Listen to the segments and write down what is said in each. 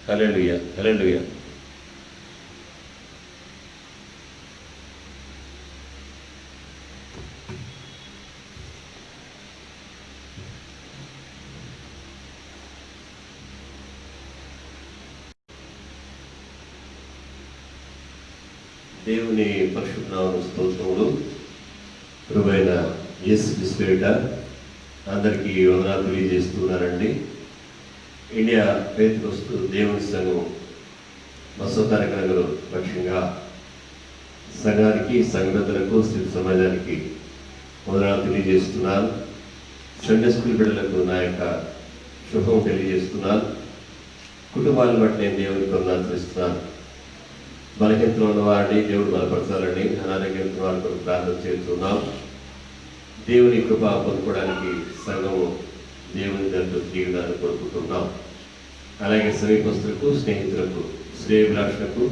హల్లెలూయా, హల్లెలూయా. దేవుని పరిశుద్ధ నామమున స్తోత్రములు. ప్రభువైన యేసు క్రీస్తు పేరిట అందరికీ వందనాలు తెలియజేస్తున్నానండి. ఇండియా పెంతెకొస్తు దేవుని సంఘం మత్స్యకారక నగరు పక్షంగా సంఘానికి, సంఘటనలకు, స్త్రీ సమాజానికి వందనాలు తెలియజేస్తున్నాను. సండే స్కూల్ బిడ్డలకు నా యొక్క శుభం తెలియజేస్తున్నాను. కుటుంబాలను బట్టి నేను దేవునికి వందనాలు తెలుస్తున్నాను. బలహీనతలో ఉన్న వారిని దేవుడు బలపరచాలని, అనారోగ్యంతో వారి కొరకు ప్రార్థన చేస్తున్నాం. దేవుని కృప పొందుకోవడానికి సంఘము దేవుని దగ్గర జీవితాన్ని కోరుకుంటున్నాం. అలాగే సమీపస్తులకు, స్నేహితులకు, శ్రేయభిలాషులకు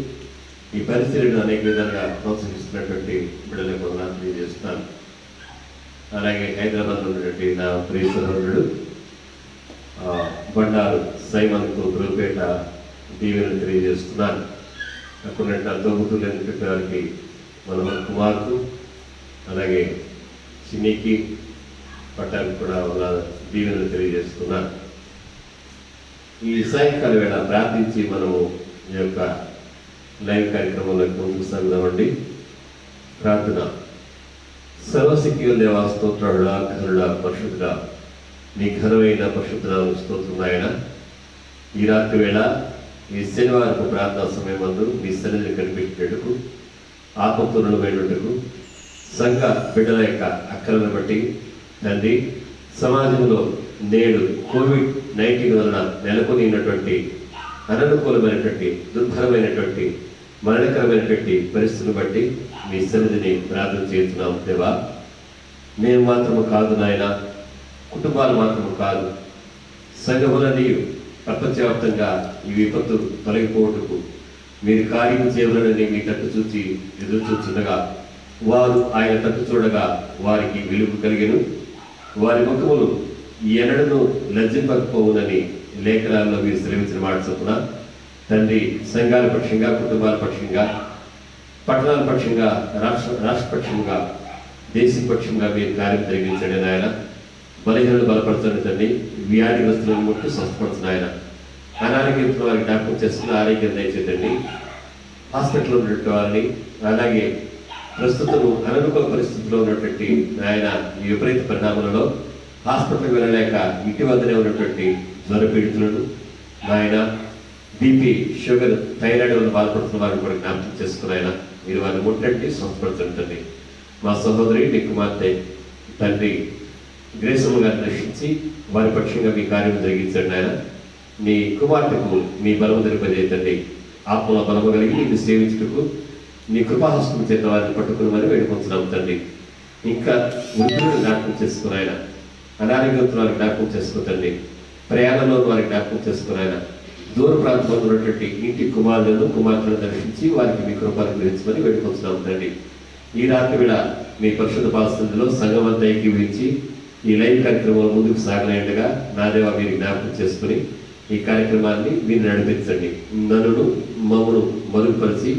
ఈ పరిస్థితులను అనేక విధాలుగా ప్రోత్సహిస్తున్నటువంటి బిడ్డలకు వందనాలు తెలియజేస్తున్నాను. అలాగే హైదరాబాద్లో ఉన్నటువంటి నా ప్రియ సహోదరుడు బండారు సైమన్కు గురుపేట దీవెనలు తెలియజేస్తున్నాను. అక్కడ నా తోబుట్టులు ఎందుకంటే వారికి మన కుమార్తె, అలాగే చిన్నికి పట్టానికి కూడా వాళ్ళ దీవెనలు తెలియజేస్తున్నాను. ఈ సాయంకాల వేళ ప్రార్థించి మనము ఈ యొక్క లైవ్ కార్యక్రమంలోకి ముందుకు సాగుదామండి. ప్రార్థన. సర్వశక్తియుల దేవా, స్తోత్రుడా, ఘనుడా, పరిశుద్ధుడా, నీ ఘనమైన పరిశుద్ధులను స్తోత్రమైన ఈ రాత్రి వేళ ఈ శనివారపు ప్రార్థనా సమయం మందు మీ సన్నిధిని కనిపెట్టేటకు, ఆత్మపూర్ణమైనటకు, సంఘ బిడ్డల యొక్క అక్కలను బట్టి తండ్రి, సమాజంలో నేడు కోవిడ్-19 వలన నెలకొనినటువంటి అననుకూలమైనటువంటి, దుర్భరమైనటువంటి, మరణకరమైనటువంటి పరిస్థితులను బట్టి మీ సన్నిధిని ప్రార్థన చేస్తున్నాం. దేవా, మేము మాత్రము కాదు నాయన, కుటుంబాలు మాత్రము కాదు, సంఘములని ప్రపంచవ్యాప్తంగా ఈ విపత్తు తొలగిపోవటకు మీరు కార్యం చేయవలనని మీ తట్టు చూచి ఎదురు చూస్తుండగా, వారు ఆయన తట్టు చూడగా వారికి వెలుగు కలిగెను, వారి ముఖములు ఎన్నడను లజ్జింపకపోవునని లేఖనాల్లో మీరు సెలవించిన మాట చొప్పున తండ్రి, సంఘాల పక్షంగా, కుటుంబాల పక్షంగా, పట్టణాల పక్షంగా, రాష్ట్రపక్షంగా, దేశపక్షంగా మీరు కార్యం జరిగించండి నాయన. బలహీనలు బలపరచండి తండ్రి, వ్యాధిగ్రస్తులను ముట్టి స్వస్థపరచండి ఆయన. అనారోగ్యంతో వారికి జ్ఞాపకం చేసుకుని ఆరోగ్యం దయచేయండి. హాస్పిటల్లో ఉన్నటువంటి వారిని, అలాగే ప్రస్తుతం అననుకూల పరిస్థితుల్లో ఉన్నటువంటి ఆయన ఈ విపరీత పరిణామాలలో హాస్పిటల్కి వెళ్ళలేక ఇంటి వద్దనే ఉన్నటువంటి జ్వరపీడితులను, ఆయన బీపీ, షుగర్, థైరాయిడ్ వల్ల బాధపడుతున్న వారిని కూడా జ్ఞాపకం చేసుకుని ఆయన మీరు వారిని ముట్టండి, స్వస్థపరచండి. మా సహోదరి నీ కుమార్తె తండ్రి గ్రేసమ్మ గారిని రక్షించి వారి పక్షంగా మీ కార్యం జరిగించండి ఆయన. మీ కుమార్తెకు మీ బలము తెలిపజేయండి. ఆత్మల బలము కలిగి నీకు సేవించుటకు నీ కృపాహస్తం చేత వారిని పట్టుకుని మరి వేడుకొంచున్నాం తండ్రి. ఇంకా వృద్ధులను జ్ఞాపకం చేసుకుని ఆయన, అనారోగ్యంతో వారికి జ్ఞాపకం చేసుకుంటండి, ప్రయాణంలో వారికి జ్ఞాపకం చేసుకుని ఆయన, దూర ప్రాంతంలో ఉన్నటువంటి ఇంటి కుమార్తెలను దర్శించి వారికి మీ కృపను గురించమని వేడుకొంచున్నాం తండ్రి. ఈ రాత్రి వేళ మీ పరిశుద్ధ పాస్థితిలో సంఘమంతా ఏకీవించి ఈ లైవ్ కార్యక్రమంలో ముందుకు సాగలేండగా నా దేవా మీరు జ్ఞాపకం చేసుకుని ఈ కార్యక్రమాన్ని మీరు నడిపించండి. నన్ను మమ్మను మరుగుపరిచి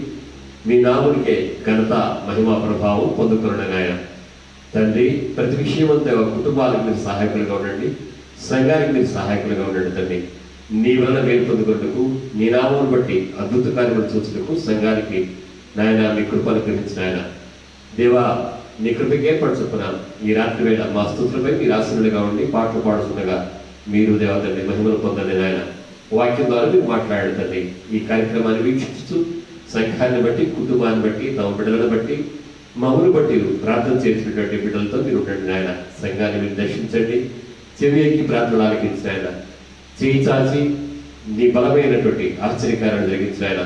మీ నామునికే ఘనత, మహిమా, ప్రభావం పొందుకునగాయ తండ్రి. ప్రతి విషయమంతా కుటుంబాలకు మీరు సహాయకులుగా ఉండండి, సంఘానికి మీరు సహాయకులుగా ఉండండి తండ్రి. నీ వలన మేలు పొందుకున్నకు, నీ నామమును బట్టి అద్భుత కార్యములు చూసినకు సంఘానికి నాయన మీ కృపను గ్రహించిన ఆయన దేవా, నీ కృపకి ఏర్పాటు చెప్పున్నాను. ఈ రాత్రి వేళ మా స్తుతులపై మీరు ఆశీనులుగా ఉండి పాటలు పాడుతుండగా మీరు దేవతండి మహిమను పొందండి నాయన. వాక్యం ద్వారా మీరు మాట్లాడండి. ఈ కార్యక్రమాన్ని వీక్షిస్తూ సంఘాన్ని బట్టి, కుటుంబాన్ని బట్టి, తమ బిడ్డలను బట్టి, మమ్మల్ని బట్టి ప్రార్థన చేసినటువంటి బిడ్డలతో మీరు ఉండండి నాయన. సంఘాన్ని మీరు దర్శించండి, చెవికి ప్రార్థనలు ఆలకించిన ఆయన, చేయి చాచి నీ బలమైనటువంటి ఆశ్చర్యకారాన్ని జరిగించిన ఆయన,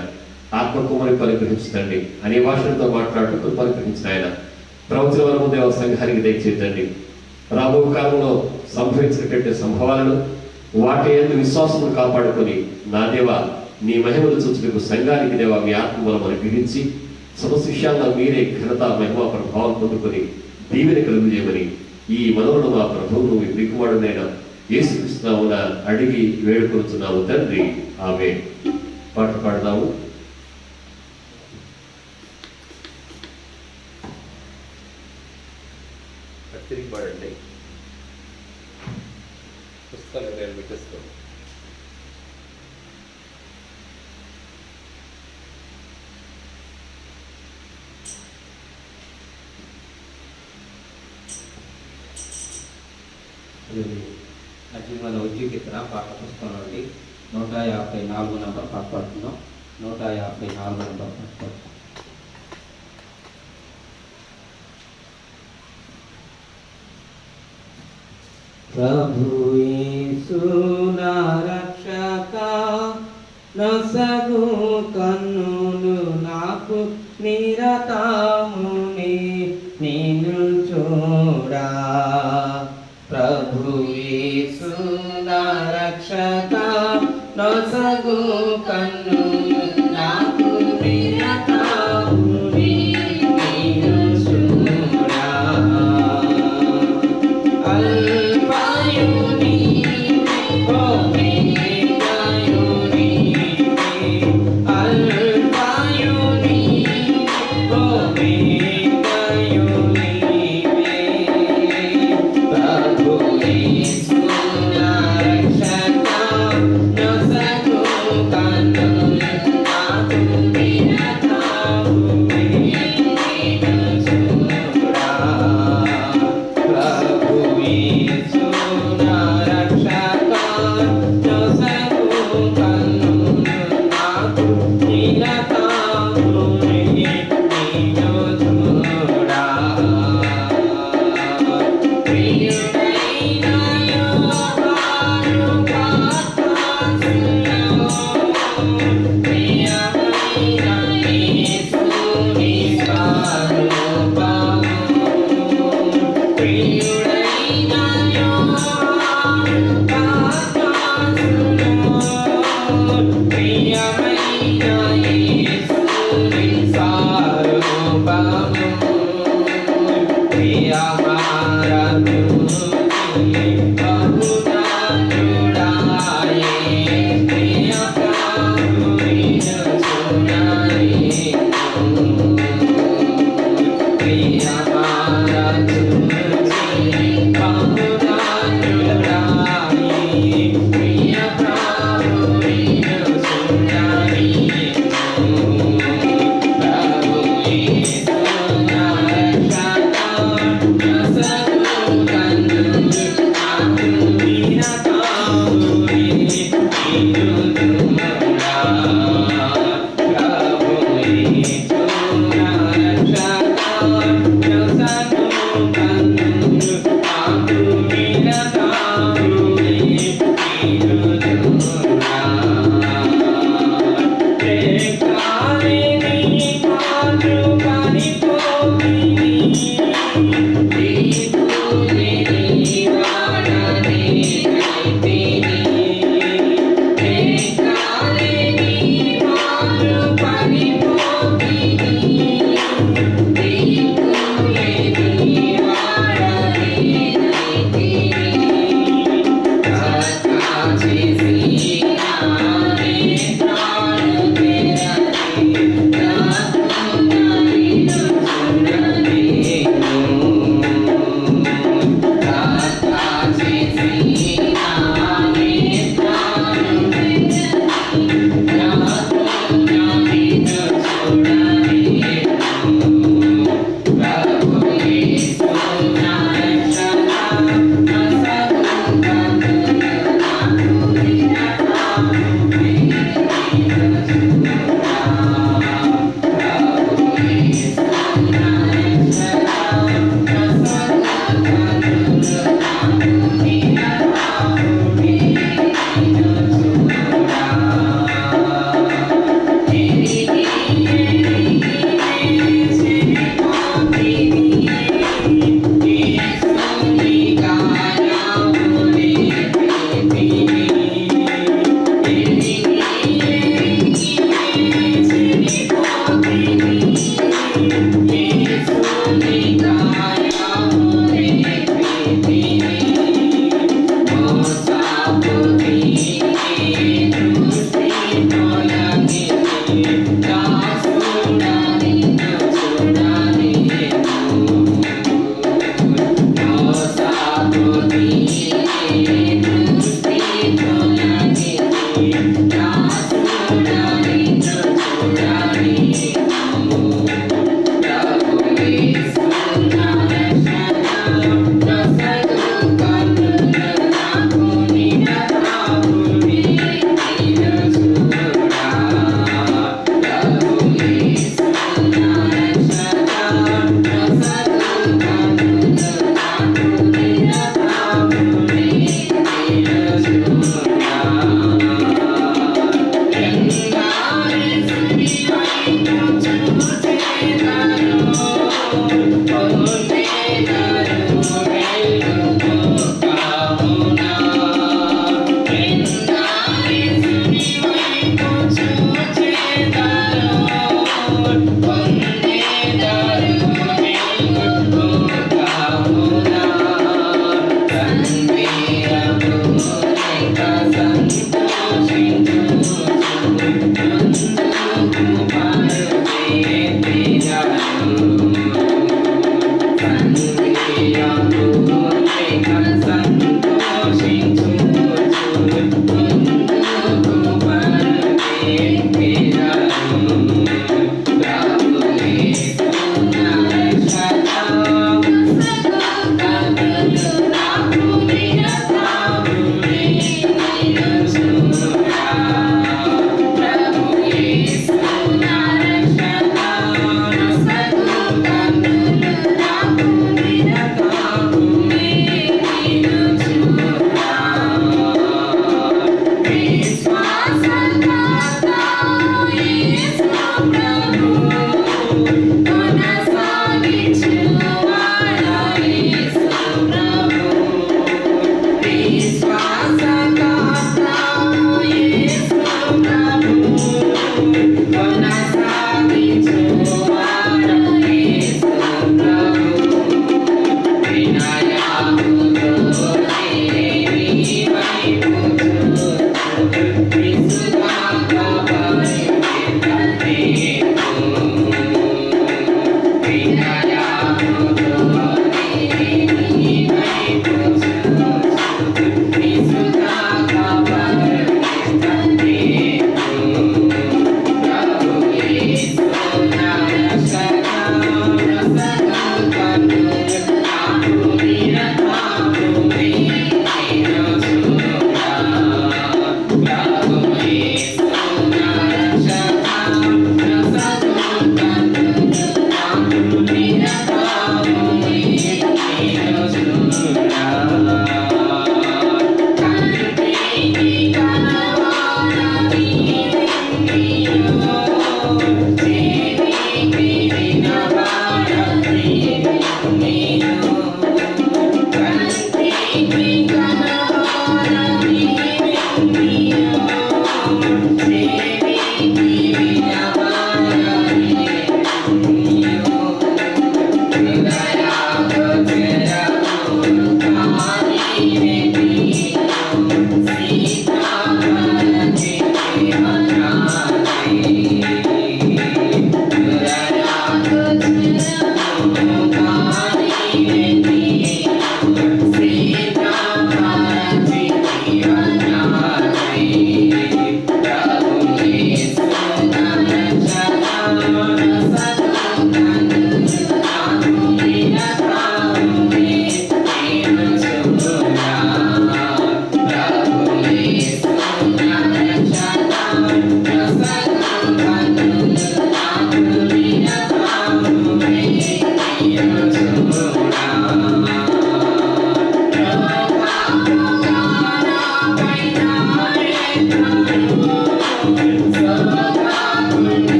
ఆత్మకుమని పరిగ్రహించండి, అనే భాషలతో మాట్లాడుతూ పరిగ్రహించిన ఆయన ప్రవచన వరము దేవ సంఘానికి దయచేద్దండి. రాబో కాలంలో సంభవించినటువంటి సంభవాలను వాటి యందు విశ్వాసమును కాపాడుకొని నా దేవ నీ మహిమను చూచుటకు సంఘానికి దేవ మీ ఆత్మబలం అనుగ్రహించి సమస్త విషయాల్లో మీరే ఘనత, మహిమ, ప్రభావం పొందుకొని దీవెన కలుగు చేయమని ఈ మనవుడు మా ప్రభువును మీ దిగువాడునైనా యేసుక్రీస్తు నామమున అడిగి వేడుకొనుచున్నాము తండ్రి. ఆమేన్. పాట పాడదాము. తిరిగి పాడండి. పుస్తకాలు ఎవరైనా పెట్టేసుకోండి. అజీవన ఉద్యోగితన పాట పుస్తకం నుండి 154 నంబర్ పాట పాడుతున్నాం. 154 నంబర్ పాట పాడుతున్నాం. ప్రభు యేసు నా రక్షక, నొసగు కన్నులు నాకు నిరతముని నిన్ను చూడా. ప్రభు యేసు నా రక్షక, నొసగు కన్నులు నాకు నిరతముని నిన్ను చూడా.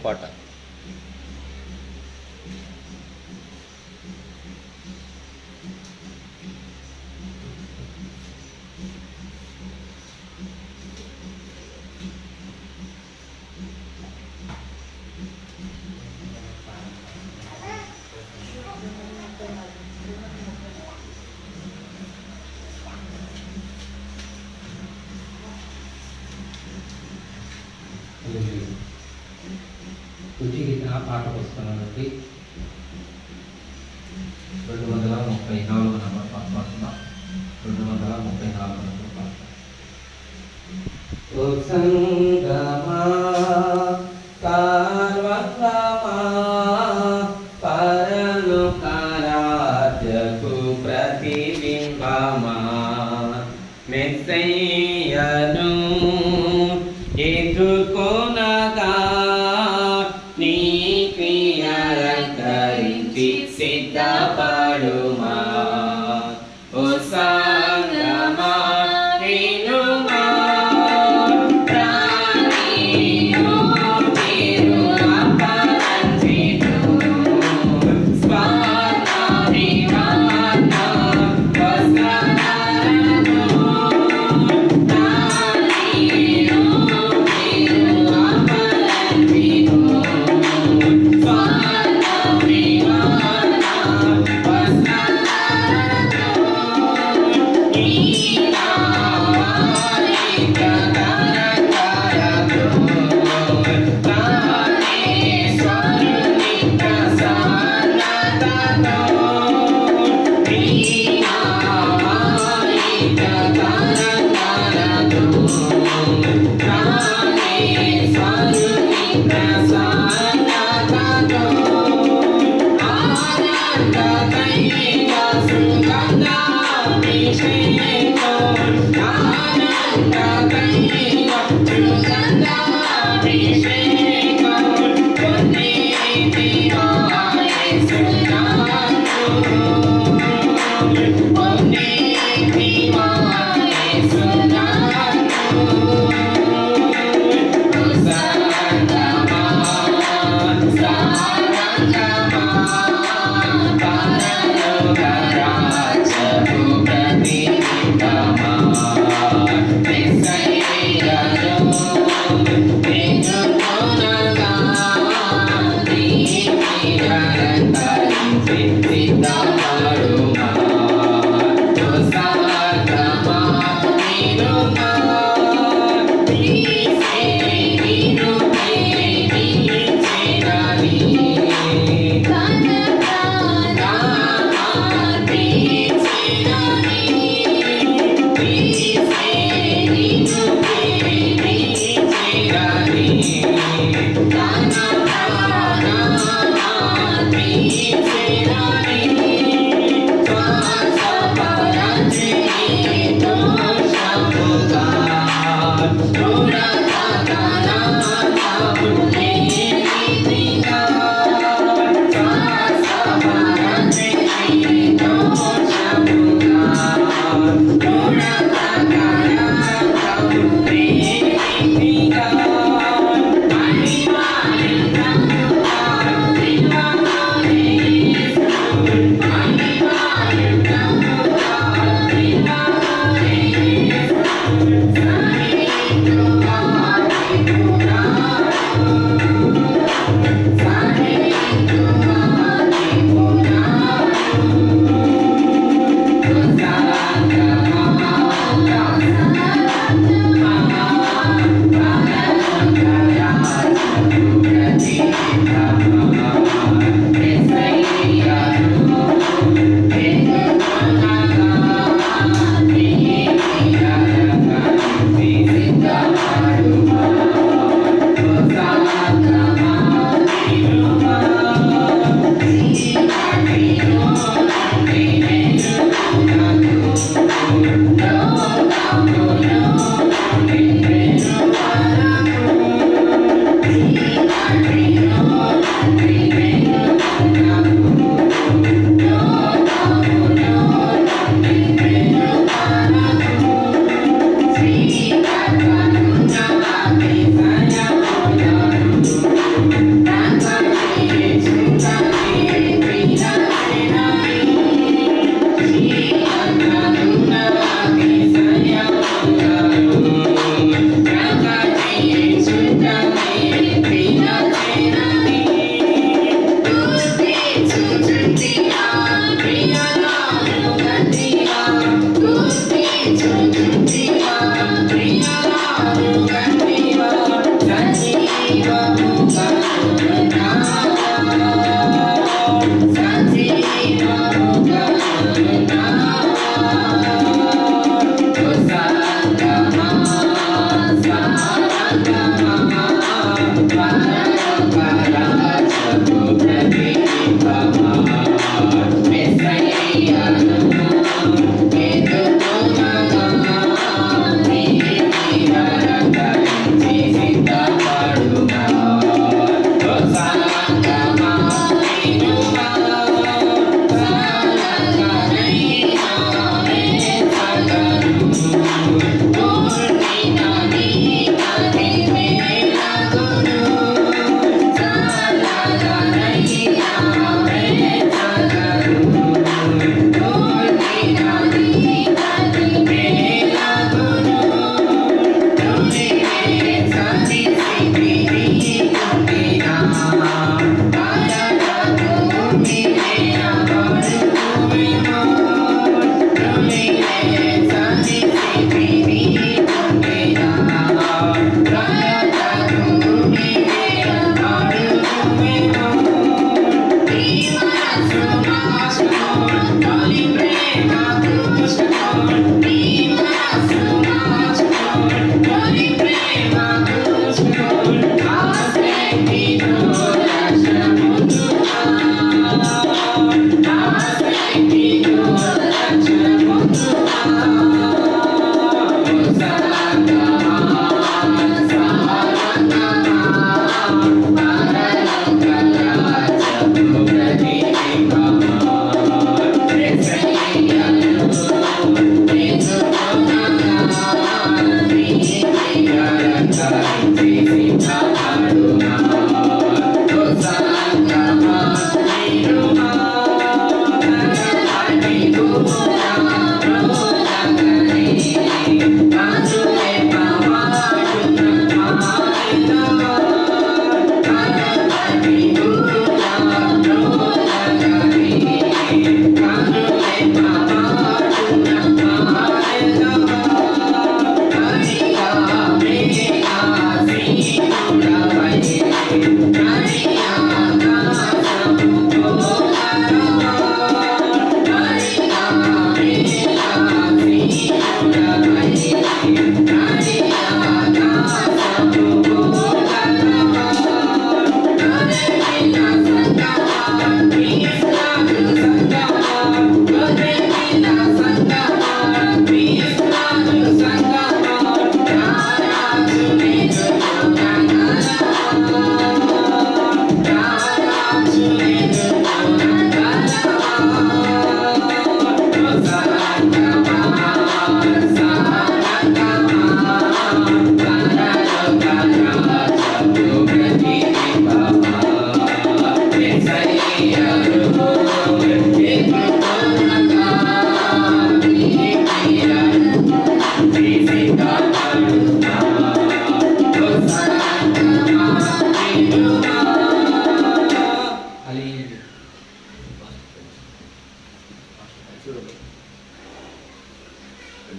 పాట ఉచిత పాట పుస్తకం నుండి 234 నంబర్ పాట పాడుతున్నాం. 234 నంబర్ పాట. ఓ సంగమా కార్వక్రమా పరలోకారాధ్యకు ప్రతిబింబమా మెస్సయ్యను ఎదుర్కొనగా నీ క్రియలంకరించి సిద్ధపడుమా. ఓ సంగమా వినుమా ప్రాణియో తిరు అపరంజితు స్వర్ణ విమాన వస్త్రధారణు ప్రాణియో తిరు అపరంజితు స్వర్ణ విమాన వస్త్రధారణు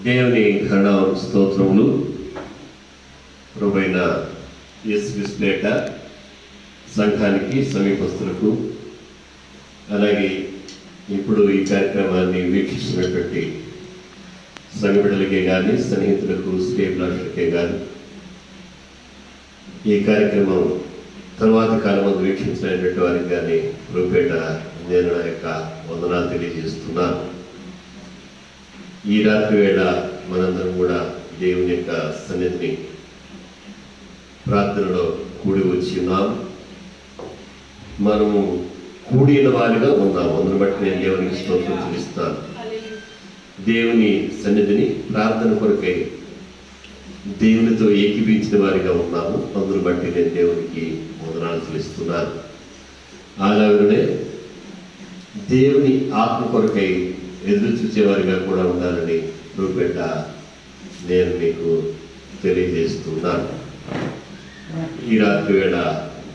దేవుని ఘన స్తోత్రములు. ప్రభువైన యేసుక్రీస్తుపేట సంఘానికి, సమీపస్తులకు, అలాగే ఇప్పుడు ఈ కార్యక్రమాన్ని వీక్షిస్తున్నటువంటి సంఘ బిడ్డలకే కానీ, సన్నిహితులకు, శ్రేయభిలాషులకే కానీ, ఈ కార్యక్రమం తరువాత కాలం వీక్షించినటువంటి వారికి కానీ ప్రభుపేట నేను నా యొక్క వందనాలు తెలియజేస్తున్నాను. ఈ రాత్రి వేళ మనందరం కూడా దేవుని యొక్క సన్నిధిని ప్రార్థనలో కూడి వచ్చి ఉన్నాం. మనము కూడిన వారిగా ఉన్నాము. అందును బట్టి నేను దేవునికి స్తోత్రం చెల్లిస్తాను. దేవుని సన్నిధిని ప్రార్థన కొరకై దేవునితో ఏకీపించిన వారిగా ఉన్నాము. అందును బట్టి నేను దేవునికి వందనాలు చెల్లిస్తున్నాను. అలాగనే దేవుని ఆత్మ కొరకై ఎదురు చూసేవారిగా కూడా ఉండాలని రూపేట నేను మీకు తెలియజేస్తున్నాను. ఈ రాత్రి వేళ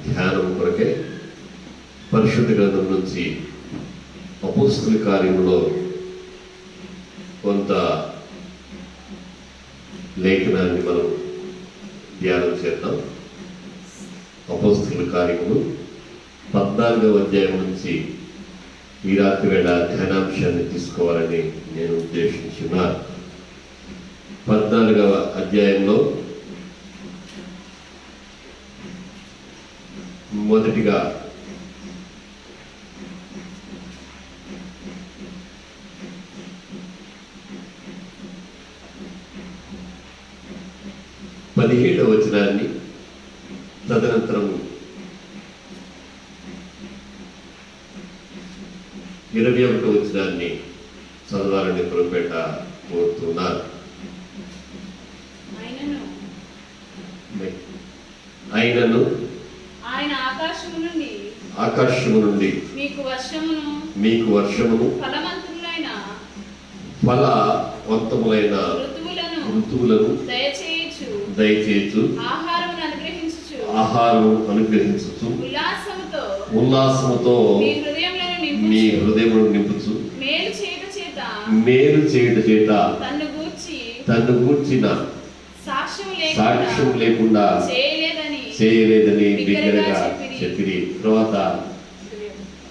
ధ్యానం కొరకే పరిశుద్ధ గ్రంథం నుంచి అపోస్తల కార్యములో కొంత లేఖనాన్ని మనం ధ్యానం చేద్దాం. అపోస్తల కార్యములు 14వ అధ్యాయం నుంచి ఈ రాత్రి వేళ ధ్యానాంశాన్ని తీసుకోవాలని నేను ఉద్దేశించున్నాను. 14వ అధ్యాయంలో మొదటిగా పదిహేడవ వచనాన్ని, తదనంతరం 21వ వచనాన్ని చదవాలని ప్రభుపేట కోరుతున్నారు. ఆయనను ఆయన ఆకాశము నుండి మీకు వర్షమును ఫలవంతములైన ఋతువులను దయచేయచ్చు, ఆహారము అనుగ్రహించు, ఉల్లాసముతో మీ హృదయమును నింపుచు, మేలు చేయుట చేత తన్ను గూర్చిన సాక్ష్యం లేకుండా చేయలేదని బిగ్గరగా చెప్పిరి. తర్వాత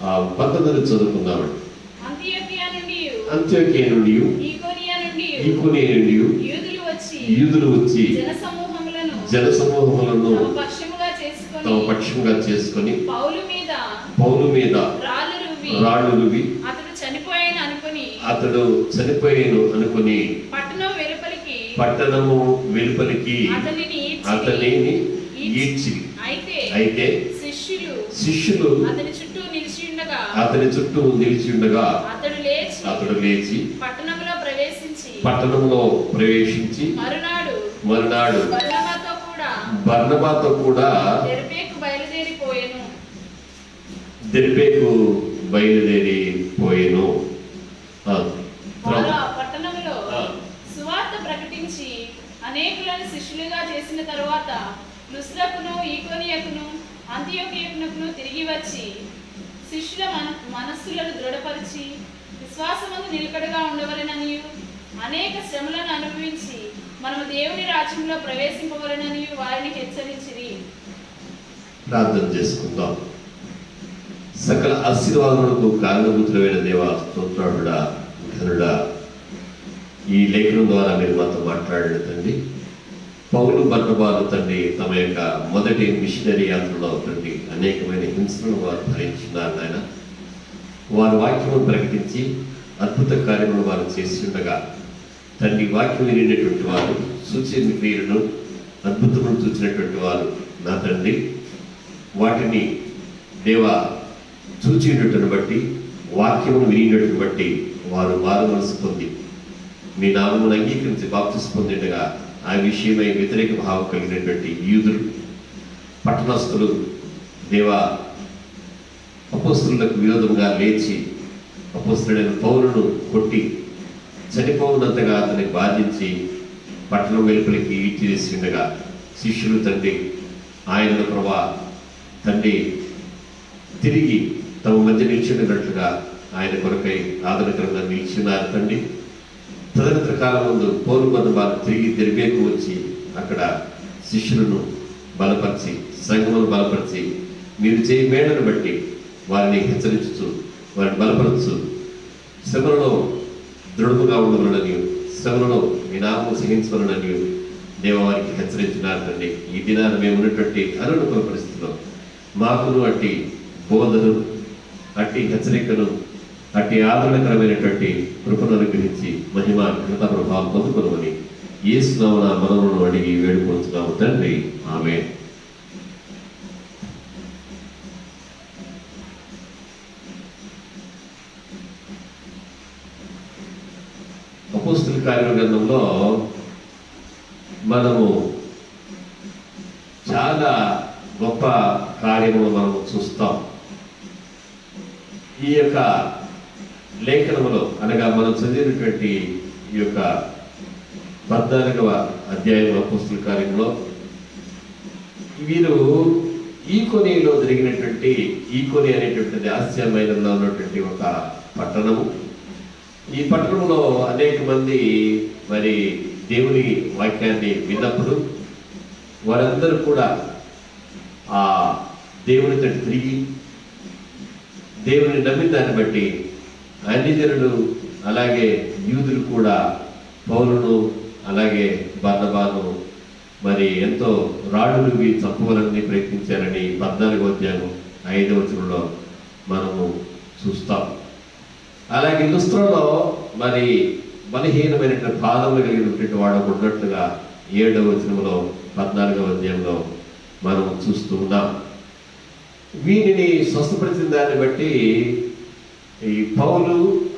19 చదువుకుందామండి. అంత్యోక్య నుండి ఈకొనియ నుండి యూదులు వచ్చి జనసమూహములను తమ పక్షముగా చేసుకొని పౌలు మీద రాళ్ళు రువి అతడు చనిపోయాను అనుకుని పట్టణము వెలుపలికి అతనిని ఈడ్చి అయితే శిష్యులు అతని చుట్టూ నిలిచి ఉండగా అతడు లేచి పట్టణంలో ప్రవేశించి మరునాడు బర్నబాతో కూడా దెర్బేకు బయలుదేరిపోయెను. పట్టణంలో సువార్త ప్రకటించి అనేకులను శిష్యులుగా చేసిన తరువాత లుస్త్రకును ఈకొనియకును అంతియోకియకును తిరిగి వచ్చి శిష్యుల మనస్సులను దృఢపరిచి విశ్వాసమందు నిలకడగా ఉండవలెనని అనేక శ్రమలను అనుభవించి మనము దేవుని రాజ్యంలో ప్రవేశింపవలెనని వారిని హెచ్చరించిరి. ప్రార్థన చేసుకుందాం. సకల ఆశీర్వాదములకు కారణభూతులైన దేవా, స్తోత్రుడా, ఘనుడా, ఈ లేఖనం ద్వారా మీరు మాతో మాట్లాడిన తండ్రి, పౌలు బర్నబాలు తండ్రి తమ యొక్క మొదటి మిషనరీ యాత్రలో తండ్రి అనేకమైన హింసలను వారు భరించున్నారు నాయన. వారు వాక్యమును ప్రకటించి అద్భుత కార్యములు వారు చేసి ఉండగా తండ్రి వాక్యం వినేటువంటి వారు సూచన క్రియలను అద్భుతములు చూసినటువంటి వారు నా తండ్రి వాటిని దేవా చూచినట్టును బట్టి వాక్యమును వినినట్టును బట్టి వారు మారు మనసు పొంది మీ నామమును అంగీకరించి బాప్తిస్మం పొందినట్టుగా ఆ విషయమై వ్యతిరేక భావం కలిగినటువంటి యూదులు పట్టణస్థులు దేవా అపోస్తులకు విరోధంగా లేచి అపోస్తులైన పౌలును కొట్టి చనిపోవునంతగా అతన్ని బాధించి పట్టణం వెలుపలికి ఈడ్చివేసి ఉండగా శిష్యులు తండ్రి ఆయన ప్రభా తండ్రి తిరిగి తమ మధ్య నిలిచినట్లుగా ఆయన కొరకై ఆదరణకరంగా నిలిచినారు తండ్రి. తదనంతర కాలం ముందు పౌలు బర్నబాలు తిరిగి దెర్బేకు వచ్చి అక్కడ శిష్యులను బలపరిచి సంఘమును బలపరిచి మీరు చేయి మేడను బట్టి వారిని హెచ్చరించు వారిని బలపరచు శ్రమలలో దృఢముగా ఉండవలనని శ్రమలలో మీ నామము సహించవలనని దేవానికి హెచ్చరించినారు తండ్రి. ఈ దినాన మేము ఉన్నటువంటి అనుకూల పరిస్థితుల్లో మాకును అట్టి బోధను అట్టి హెచ్చరికను అట్టి ఆదరణకరమైనటువంటి కృపను అనుగ్రహించి మహిమ ఘనత ప్రభావం పొందుకొనమని యేసు నామమున మనవులను అడిగి వేడుకొంచున్నాము తండ్రి, ఆమేన్. అపోస్తలుల కార్యముల గ్రంథంలో మనము చాలా గొప్ప కార్యములు మనము చూస్తాం. ఈ యొక్క లేఖనములో అనగా మనం చదివినటువంటి ఈ యొక్క 14వ అధ్యాయం అపోస్తలుల కార్యంలో వీరు ఈకొనిలో జరిగినటువంటి ఈకొని అనేటువంటిది ఆసియా మైదానంలో ఉన్నటువంటి ఒక పట్టణము. ఈ పట్టణంలో అనేక మంది మరి దేవుని వాక్యాన్ని విన్నప్పుడు వారందరూ కూడా ఆ దేవుని తట్టు తిరిగి దేవుని నమ్మిన దాన్ని బట్టి అన్ని జనులు అలాగే యూదులు కూడా పౌలును అలాగే బర్నబాను మరి ఎంతో రాళ్ళువి చంపవలని ప్రయత్నించారని 14వ అధ్యాయం 5వ వచనంలో మనము చూస్తాం. అలాగే లుస్త్రలో మరి బలహీనమైనటువంటి పాదములు కలిగినటువంటి వాడు ఉన్నట్లుగా 7వ వచనంలో 14వ అధ్యాయంలో మనం చూస్తూ ఉన్నాం. వీరిని స్వస్థపరిచిన దాన్ని బట్టి ఈ పౌలు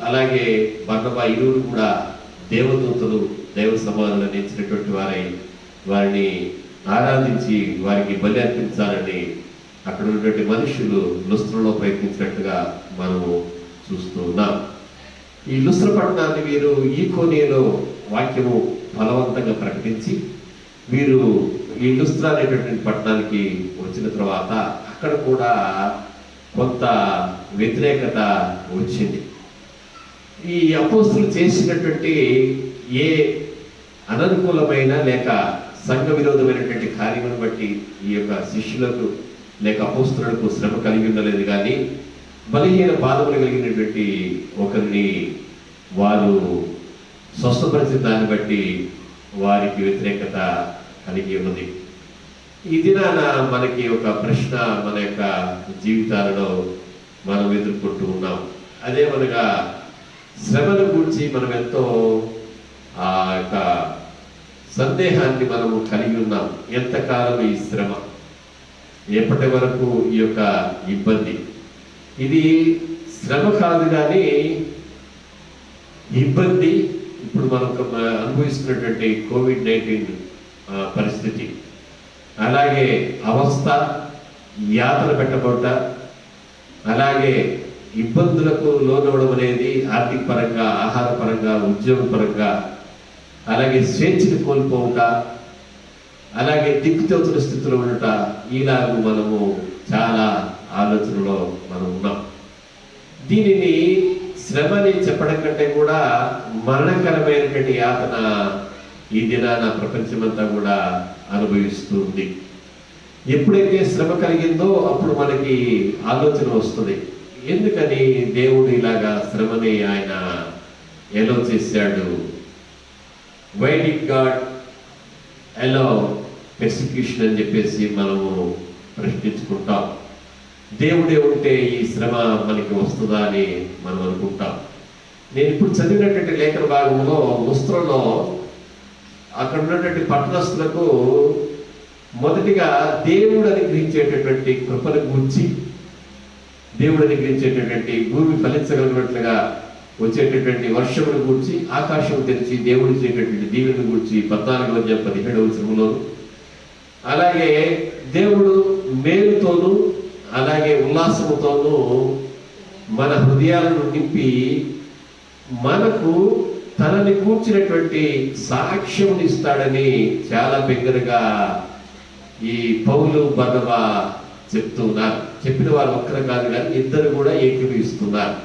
అలాగే బర్నబా ఇరువురు కూడా దేవదూతలు దైవ సమానులు నిలిచినటువంటి వారిని ఆరాధించి వారికి బలి అర్పించాలని అక్కడ ఉన్నటువంటి మనుషులు లుస్త్రలో ప్రయత్నించినట్టుగా మనము చూస్తూ ఉన్నాం. ఈ లుస్త్ర పట్టణాన్ని వీరు ఈకొనిలో వాక్యము బలవంతంగా ప్రకటించి వీరు ఈ లుస్త్ర అనేటటువంటి పట్టణానికి వచ్చిన తర్వాత అక్కడ కూడా కొంత వ్యతిరేకత వచ్చింది. ఈ అపోస్తులు చేసినటువంటి ఏ అననుకూలమైన లేక సంఘ విరోధమైనటువంటి కార్యమును బట్టి ఈ యొక్క శిష్యులకు లేక అపోస్తులకు శ్రమ కలిగి ఉండలేదు. కానీ బలహీన పాదములు కలిగినటువంటి ఒకరిని వారు స్వస్థపరిచిన దాన్ని బట్టి వారికి వ్యతిరేకత కలిగి ఉన్నది. ఈ దినాన మనకి ఒక ప్రశ్న మన యొక్క జీవితాలలో మనం ఎదుర్కొంటూ ఉన్నాం. అదేమనగా శ్రమను గురించి మనం ఎంతో ఆ యొక్క సందేహాన్ని మనము కలిగి ఉన్నాం. ఎంతకాలం ఈ శ్రమ, ఎప్పటి వరకు ఈ యొక్క ఇబ్బంది? ఇది శ్రమ కాదు కానీ ఇబ్బంది. ఇప్పుడు మనం అనుభవిస్తున్నటువంటి కోవిడ్-19 పరిస్థితి, అలాగే అవస్థ, యాతన పెట్టబడ్డ, అలాగే ఇబ్బందులకు లోనవడం అనేది ఆర్థిక పరంగా, ఆహార పరంగా, ఉద్యోగ పరంగా, అలాగే స్వేచ్ఛను కోల్పోవుట, అలాగే దిక్కుతోతుల స్థితిలో ఉండట, ఇలాగ మనము చాలా ఆలోచనలో మనం ఉన్నాం. దీనిని శ్రమని చెప్పడం కంటే కూడా మరణకరమైనటువంటి యాతన ఈ దినాన ప్రపంచమంతా కూడా అనుభవిస్తుంది. ఎప్పుడైతే శ్రమ కలిగిందో అప్పుడు మనకి ఆలోచన వస్తుంది, ఎందుకని దేవుడు ఇలాగా శ్రమని ఆయన ఎలో చేశాడు? Why did God allow persecution అని చెప్పేసి మనము ప్రశ్నించుకుంటాం. దేవుడే ఉంటే ఈ శ్రమ మనకి వస్తుందా అని మనం అనుకుంటాం. నేను ఇప్పుడు చదివినటువంటి లేఖన భాగంలో లుస్త్రలో అక్కడ ఉన్నటువంటి పట్టణస్థులకు మొదటిగా దేవుడు అనుగ్రహించేటటువంటి కృపను గూర్చి, దేవుడు అనుగ్రహించేటటువంటి భూమి ఫలించగలిగినట్లుగా వచ్చేటటువంటి వర్షమును గూర్చి, ఆకాశం తెరిచి దేవుడు ఇచ్చేటటువంటి దీవెను గూర్చి 14:17 అలాగే దేవుడు మేలుతోనూ అలాగే ఉల్లాసముతోనూ మన హృదయాలను నింపి మనకు తనని కూర్చున్నటువంటి సాక్ష్యముని ఇస్తాడని చాలా బిగ్గరగా ఈ పౌలు బర్నబా చెప్తూ ఉన్నారు. చెప్పిన వారు ఒక్కరు కాదు కానీ ఇద్దరు కూడా ఏకీభవిస్తున్నారు.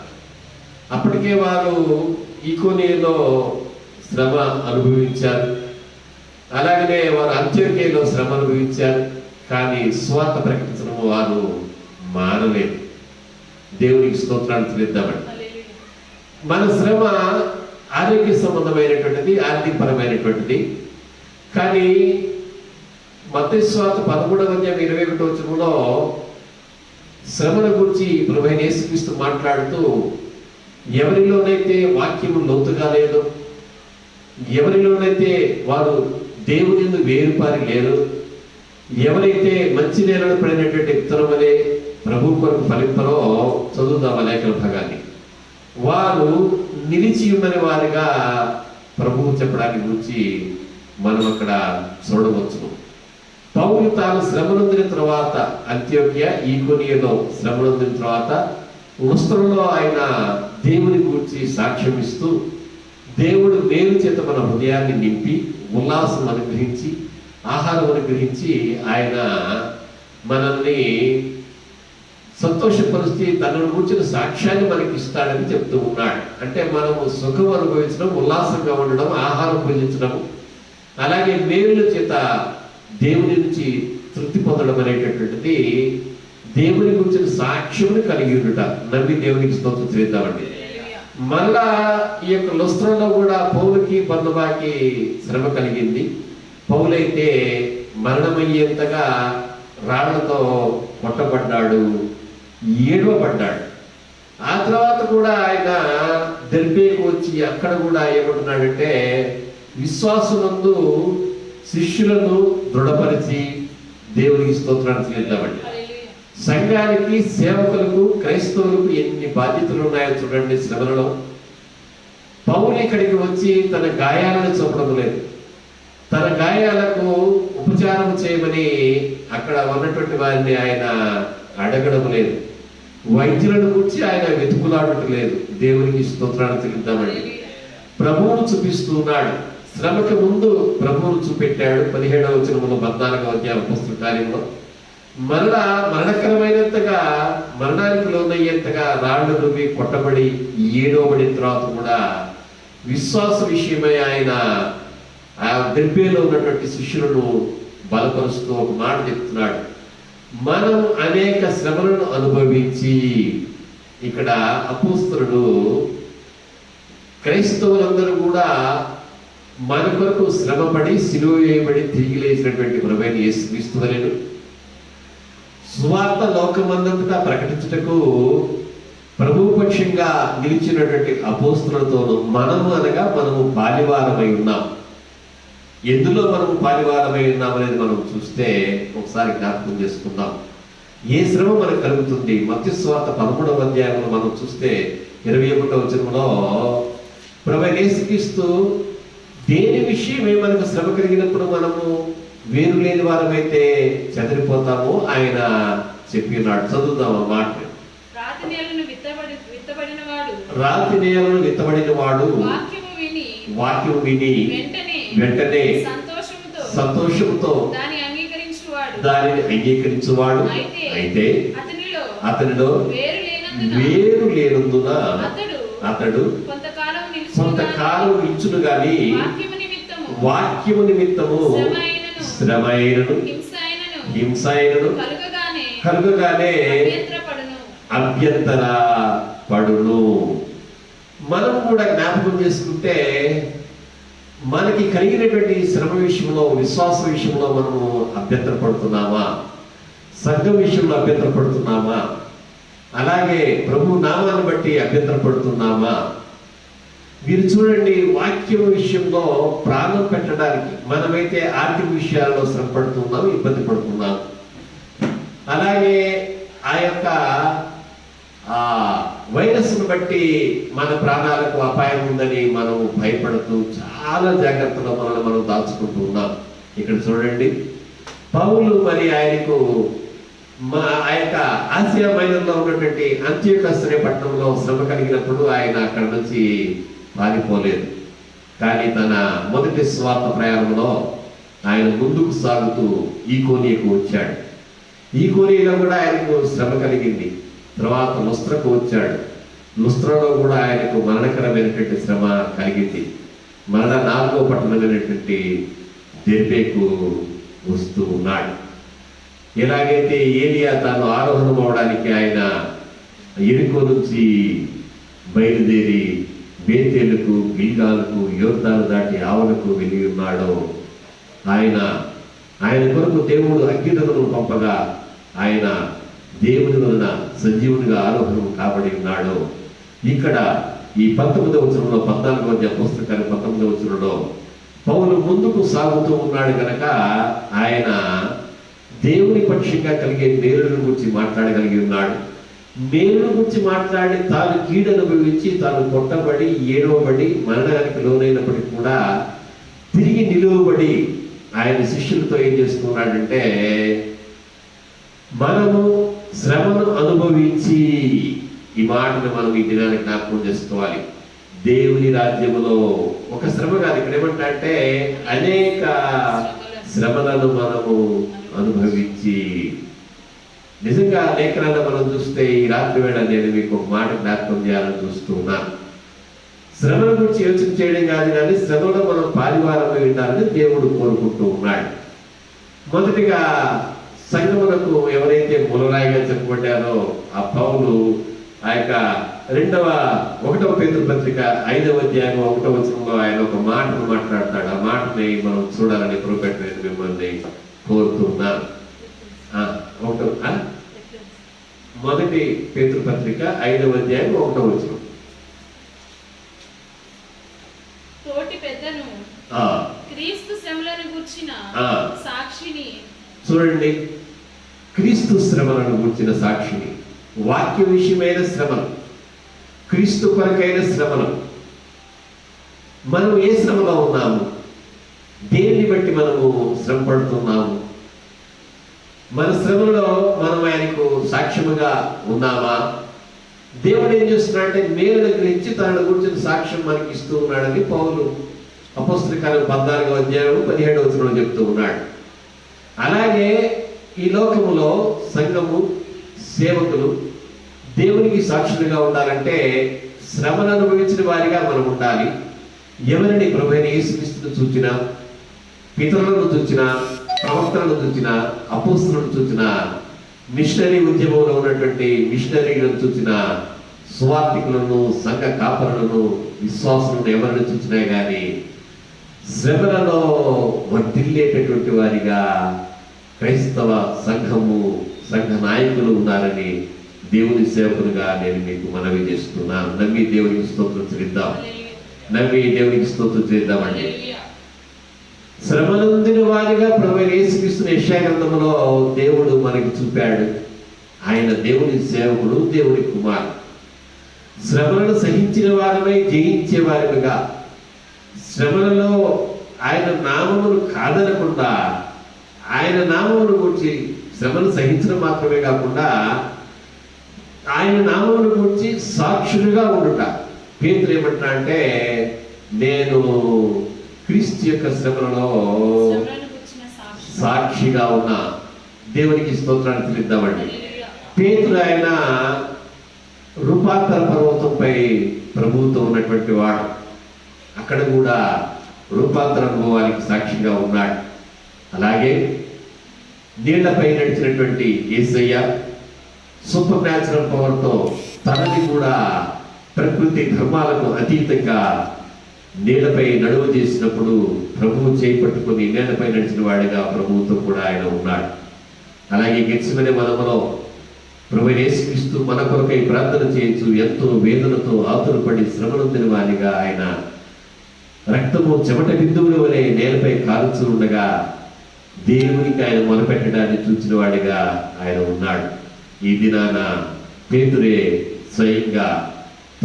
అప్పటికే వారు ఈకోనియలో శ్రమ అనుభవించారు, అలాగనే వారు అంత్యోక్యలో శ్రమ అనుభవించారు. కానీ స్వార్థ ప్రకటించడం వారు మానలేదు. దేవునికి స్తోత్రాలు చెల్లిద్దామండి. మన శ్రమ ఆరోగ్య సంబంధమైనటువంటిది, ఆర్థికపరమైనటువంటిది. కానీ మత్తయి సువార్త 13:21 శ్రమల గురించి ప్రభువైన యేసుక్రీస్తు మాట్లాడుతూ, ఎవరిలోనైతే వాక్యము లోతుగా లేదో, ఎవరిలోనైతే వారు దేవుని వేరుపారి లేరు, ఎవరైతే మంచి నేలను పడినటువంటి విత్తనం వలె ప్రభు కొరకు ఫలింపరో, చదువుదాం లేఖన భాగాన్ని, వారు నిలిచి ఉన్నని వారిగా ప్రభువు చెప్పడానికి గురించి మనం అక్కడ చూడవచ్చును. పౌలు తాను శ్రమనొందిన తర్వాత అంత్యోక్య, ఈకోనియలో శ్రమనొందిన తర్వాత లుస్త్రలో ఆయన దేవుని గురించి సాక్ష్యం ఇస్తూ, దేవుడు మేలు చేత మన హృదయాన్ని నింపి ఉల్లాసం అనుగ్రహించి ఆహారం అనుగ్రహించి ఆయన మనల్ని సంతోషపరిచి తనను కూర్చున్న సాక్ష్యాన్ని మనకి ఇస్తాడని చెప్తూ ఉన్నాడు. అంటే మనము సుఖం అనుభవించడం, ఉల్లాసంగా ఉండడం, ఆహారం భుజించడం, అలాగే మేలుల చేత దేవుని నుంచి తృప్తి పొందడం అనేటటువంటిది దేవుని గురించిన సాక్ష్యమును కలిగి ఉండుట. నమ్మి దేవునికి స్తోత్రం చేద్దామండి. మళ్ళా ఈ యొక్క లుస్త్రలో కూడా పౌలుకి బర్నబాకి శ్రమ కలిగింది. పౌలైతే మరణమయ్యేంతగా రాళ్లతో కొట్టబడ్డాడు, ఏడవబడ్డాడు. ఆ తర్వాత కూడా ఆయన దెర్బేకు వచ్చి అక్కడ కూడా ఏమంటున్నాడంటే, విశ్వాసమందు శిష్యులను దృఢపరిచి దేవునికి స్తోత్రాన్ని చెల్లిద్దామండి. సంఘానికి, సేవకులకు, క్రైస్తవులకు ఎన్ని బాధ్యతలు ఉన్నాయో చూడండి శ్రమలలో. పౌలు ఇక్కడికి వచ్చి తన గాయాలను చూపడం లేదు, తన గాయాలకు ఉపచారం చేయమని అక్కడ ఉన్నటువంటి వారిని ఆయన అడగడం లేదు, వైద్యులను గురించి ఆయన వెతుకులాడటం లేదు. దేవునికి స్తోత్రాన్ని చెల్లిద్దామండి. ప్రభువును చూపిస్తున్నాడు. శ్రమకు ముందు ప్రభువును చూపెట్టాడు. 17వ 14వ అపోస్తల కార్యంలో మరలా మరణకరమైనంతగా, మరణానికి లోనయ్యేంతగా రాళ్లు రువి కొట్టబడి ఏడవబడిన తర్వాత కూడా విశ్వాస విషయమై ఆయన ఆ దెబ్బేలో ఉన్నటువంటి శిష్యులను బలపరుస్తూ ఒక మాట చెప్తున్నాడు, మనం అనేక శ్రమలను అనుభవించి ఇక్కడ అపోస్తలుడు క్రైస్తవులందరూ కూడా మన కొరకు శ్రమపడి సిలువ వేయబడి తిరిగి లేచినటువంటి ప్రభువైన యేసుక్రీస్తు వలెను సువార్త లోకమందంతటా ప్రకటించుటకు ప్రభుపక్షంగా నిలిచినటువంటి అపోస్తలులతోనూ మనము అనగా మనము పాలివారమై ఉన్నాం. ఎందులో మనము పాలివారమై ఉన్నాం అనేది మనం చూస్తే ఒకసారి జ్ఞాపకం చేసుకుందాం. ఏ శ్రమ మనకు కలుగుతుంది? మత్తయి సువార్త 13వ అధ్యాయంలో మనం చూస్తే 21వ వచనంలో ప్రభువైన యేసుక్రీస్తు దేని విషయమే మనకు శ్రమ కలిగినప్పుడు మనము వేరు లేని వారమైతే చెదిరిపోతాము ఆయన చెప్పి ఉన్నాడు. చదువుదాం ఆ మాట. రాతి నేలను విత్తబడిన వాడు వాక్యము విని వెంటనే సంతోషంతో దానిని అంగీకరించువాడు అయితే అతనిలో వేరు లేనందున అతడు కొంతకాలం నిల్చును గాని వాక్యము నిమిత్తము శ్రమైనను హింసైనను కలుగగానే అభ్యంతర పడును. మనం కూడా జ్ఞాపకం చేసుకుంటే మనకి కలిగినటువంటి శ్రమ విషయంలో, విశ్వాస విషయంలో మనము అభ్యంతర పడుతున్నామా? సంఘం విషయంలో అభ్యంతర పడుతున్నామా? అలాగే ప్రభు నామాన్ని బట్టి అభ్యంతర పడుతున్నామా? మీరు చూడండి, వాక్యం విషయంలో ప్రాణం పెట్టడానికి మనమైతే ఆర్థిక విషయాల్లో శ్రమ పడుతున్నాం, ఇబ్బంది పడుతున్నాం. అలాగే ఆ యొక్క వైరస్ను బట్టి మన ప్రాణాలకు అపాయం ఉందని మనం భయపడుతూ చాలా జాగ్రత్తలో మనల్ని మనం దాచుకుంటూ ఉన్నాం. ఇక్కడ చూడండి, పౌలు మరి ఆయనకు ఆ యొక్క ఆసియా మైనర్లో ఉన్నటువంటి అంత్యోకస్ అనే పట్టణంలో శ్రమ కలిగినప్పుడు ఆయన అక్కడ నుంచి పారిపోలేదు. కానీ తన మొదటి స్వార్థ ప్రయాణంలో ఆయన ముందుకు సాగుతూ ఈకోనియకు వచ్చాడు. ఈకోనియలో కూడా ఆయనకు శ్రమ కలిగింది. తర్వాత లుస్త్రకు వచ్చాడు. లుస్త్రలో కూడా ఆయనకు మరణకరమైనటువంటి శ్రమ కలిగింది. మరణ 4వ పట్టణమైనటువంటి దెర్బేకు వస్తూ ఉన్నాడు. ఎలాగైతే ఏలియా తాను ఆరోహణం అవడానికి ఆయన ఎరికో నుంచి బయలుదేరి బేతేలుకు, గిల్గాలుకు, యోర్దాను దాటి ఆవలకు వెళ్ళి ఉన్నాడో, ఆయన కొరకు దేవుడు అగ్నిదమును పంపగా ఆయన దేవుని వలన సంజీవునిగా ఆరోహణం కాబడి ఉన్నాడు. ఇక్కడ ఈ 19వ వచనంలో 14వ అధ్యాయ పుస్తకాన్ని 19వ వచనంలో పౌలు ముందుకు సాగుతూ ఉన్నాడు కనుక ఆయన దేవుని పక్షంగా కలిగే మేలును గురించి మాట్లాడగలిగి ఉన్నాడు. మేలును గురించి మాట్లాడి తాను కీడు అనుభవించి తాను కొట్టబడి ఏడవబడి మరణానికి లోనైనప్పటికీ కూడా తిరిగి నిలువబడి ఆయన శిష్యులతో ఏం చేస్తున్నాడంటే, మనము శ్రమను అనుభవించి, ఈ మాటను మనం ఈ దినానికి జ్ఞాపకం చేసుకోవాలి. దేవుని రాజ్యములో ఒక శ్రమ కాదు, ఇక్కడ ఏమంటే అనేక శ్రమలను మనము అనుభవించి, నిజంగా లేఖనాలను మనం చూస్తే ఈ రాత్రి వేళ నేను మీకు ఒక మాట జ్ఞాపకం చేయాలని చూస్తూ ఉన్నాను. శ్రమల గురించి యోచన చేయడం కాదు, కానీ శ్రమలో మనం పారివారమై ఉండాలని దేవుడు కోరుకుంటూ ఉన్నాడు. మొదటిగా సంఘములకు ఎవరైతే మూలరాయిగా చెప్పబడ్డారో ఆ పౌలు ఆ యొక్క 1వ పేతురు పత్రిక 5వ అధ్యాయం 1వ వచనంలో ఆయన ఒక మాటను మాట్లాడతాడు. ఆ మాటని మనం చూడాలని పురపెట్టిన మిమ్మల్ని కోరుతున్నాను. మొదటి పేతురు పత్రిక 5వ అధ్యాయం 1వ వచనం. తోటి పెద్దను క్రీస్తు శ్రమలను గుర్చిన సాక్షిని. చూడండి, క్రీస్తు శ్రమలను గుర్చిన సాక్షిని. వాక్య విషయమైన శ్రమలు, క్రీస్తు కొరకైన శ్రమలు. మనం ఏ శ్రమలో ఉన్నాము? దేన్ని బట్టి మనము శ్రమ పడుతున్నాము? మన శ్రమలో మనం ఆయనకు సాక్ష్యముగా ఉన్నామా? దేవుడు ఏం చేస్తున్నాడంటే మేలు దగ్గర ఇచ్చి తనను గురించిన సాక్ష్యం మనకి ఇస్తూ ఉన్నాడని పౌలు అపోస్తల కార్యం 14వ అధ్యాయం 17వ వచనంలో చెప్తూ ఉన్నాడు. అలాగే ఈ లోకములో సంఘము, సేవకులు దేవునికి సాక్షులుగా ఉండాలంటే శ్రమను అనుభవించిన వారిగా మనం ఉండాలి. ఎవరిని ప్రభువైన యేసుక్రీస్తును చూచినా, పితరులను చూచినా, ప్రవక్తలను చూచినా, అపోస్తలులను చూచినా, మిషనరీ ఉద్యమంలో ఉన్నటువంటి మిషనరీలను చూచినా సువార్థికులను, సంఘ కాపరులను, విశ్వాసులను ఎవరిని చూసినా కానీ శ్రమలలో వర్ధిల్లేటటువంటి వారిగా క్రైస్తవ సంఘము, సంఘ నాయకులు ఉన్నారని దేవుని సేవకులుగా నేను మీకు మనవి చేస్తున్నాను. నమ్మి దేవునికి స్తోత్రం చెల్లిద్దాం. నమ్మి దేవునికి స్తోత్రం చేద్దామండి. శ్రమనందిన వారిగా ప్రభువైన యేసుక్రీస్తుని యెషయా గ్రంథంలో దేవుడు మనకి చూపాడు. ఆయన దేవుని సేవకుడు, దేవుని కుమారుడు. శ్రమలను సహించిన వారమై జయించే వారిగా, శ్రమలలో ఆయన నామమును కాదనకుండా, ఆయన నామమును గురించి శ్రమను సహించడం మాత్రమే కాకుండా ఆయన నామమును గురించి సాక్షులుగా ఉండుట. పేతురు ఏమంటున్నా అంటే, నేను క్రీస్తు యొక్క శ్రమలలో సాక్షిగా ఉన్నా. దేవునికి స్తోత్రాన్ని చెల్లిద్దామండి. పేతురు ఆయన రూపాంతర పర్వతంపై ప్రభువుతో ఉన్నటువంటి వాడు. అక్కడ కూడా రూపాంతర అనుభవానికి సాక్షిగా ఉన్నాడు. అలాగే నీళ్లపై నడిచినటువంటి యేసయ్య సూపర్ న్యాచురల్ పవర్తో తనని కూడా ప్రకృతి ధర్మాలకు అతీతంగా నీళ్లపై నడువ చేసినప్పుడు ప్రభువు చేయి పట్టుకుని నీళ్లపై నడిచిన వాడిగా ప్రభువుతో కూడా ఆయన ఉన్నాడు. అలాగే గెత్సెమనే వనములో ప్రభువైన యేసుక్రీస్తు మన కొరకై ప్రార్థన చేయొచ్చు ఎంతో వేదనతో ఆతురపడి శ్రమనందిన వారిగా ఆయన రక్తము చెమట బిందువుల వలె నేలపై కాల్చు ఉండగా దేవునికి ఆయన మొరపెట్టడాన్ని చూచిన వాడిగా ఆయన ఉన్నాడు. ఈ దినాన పేతురే స్వయంగా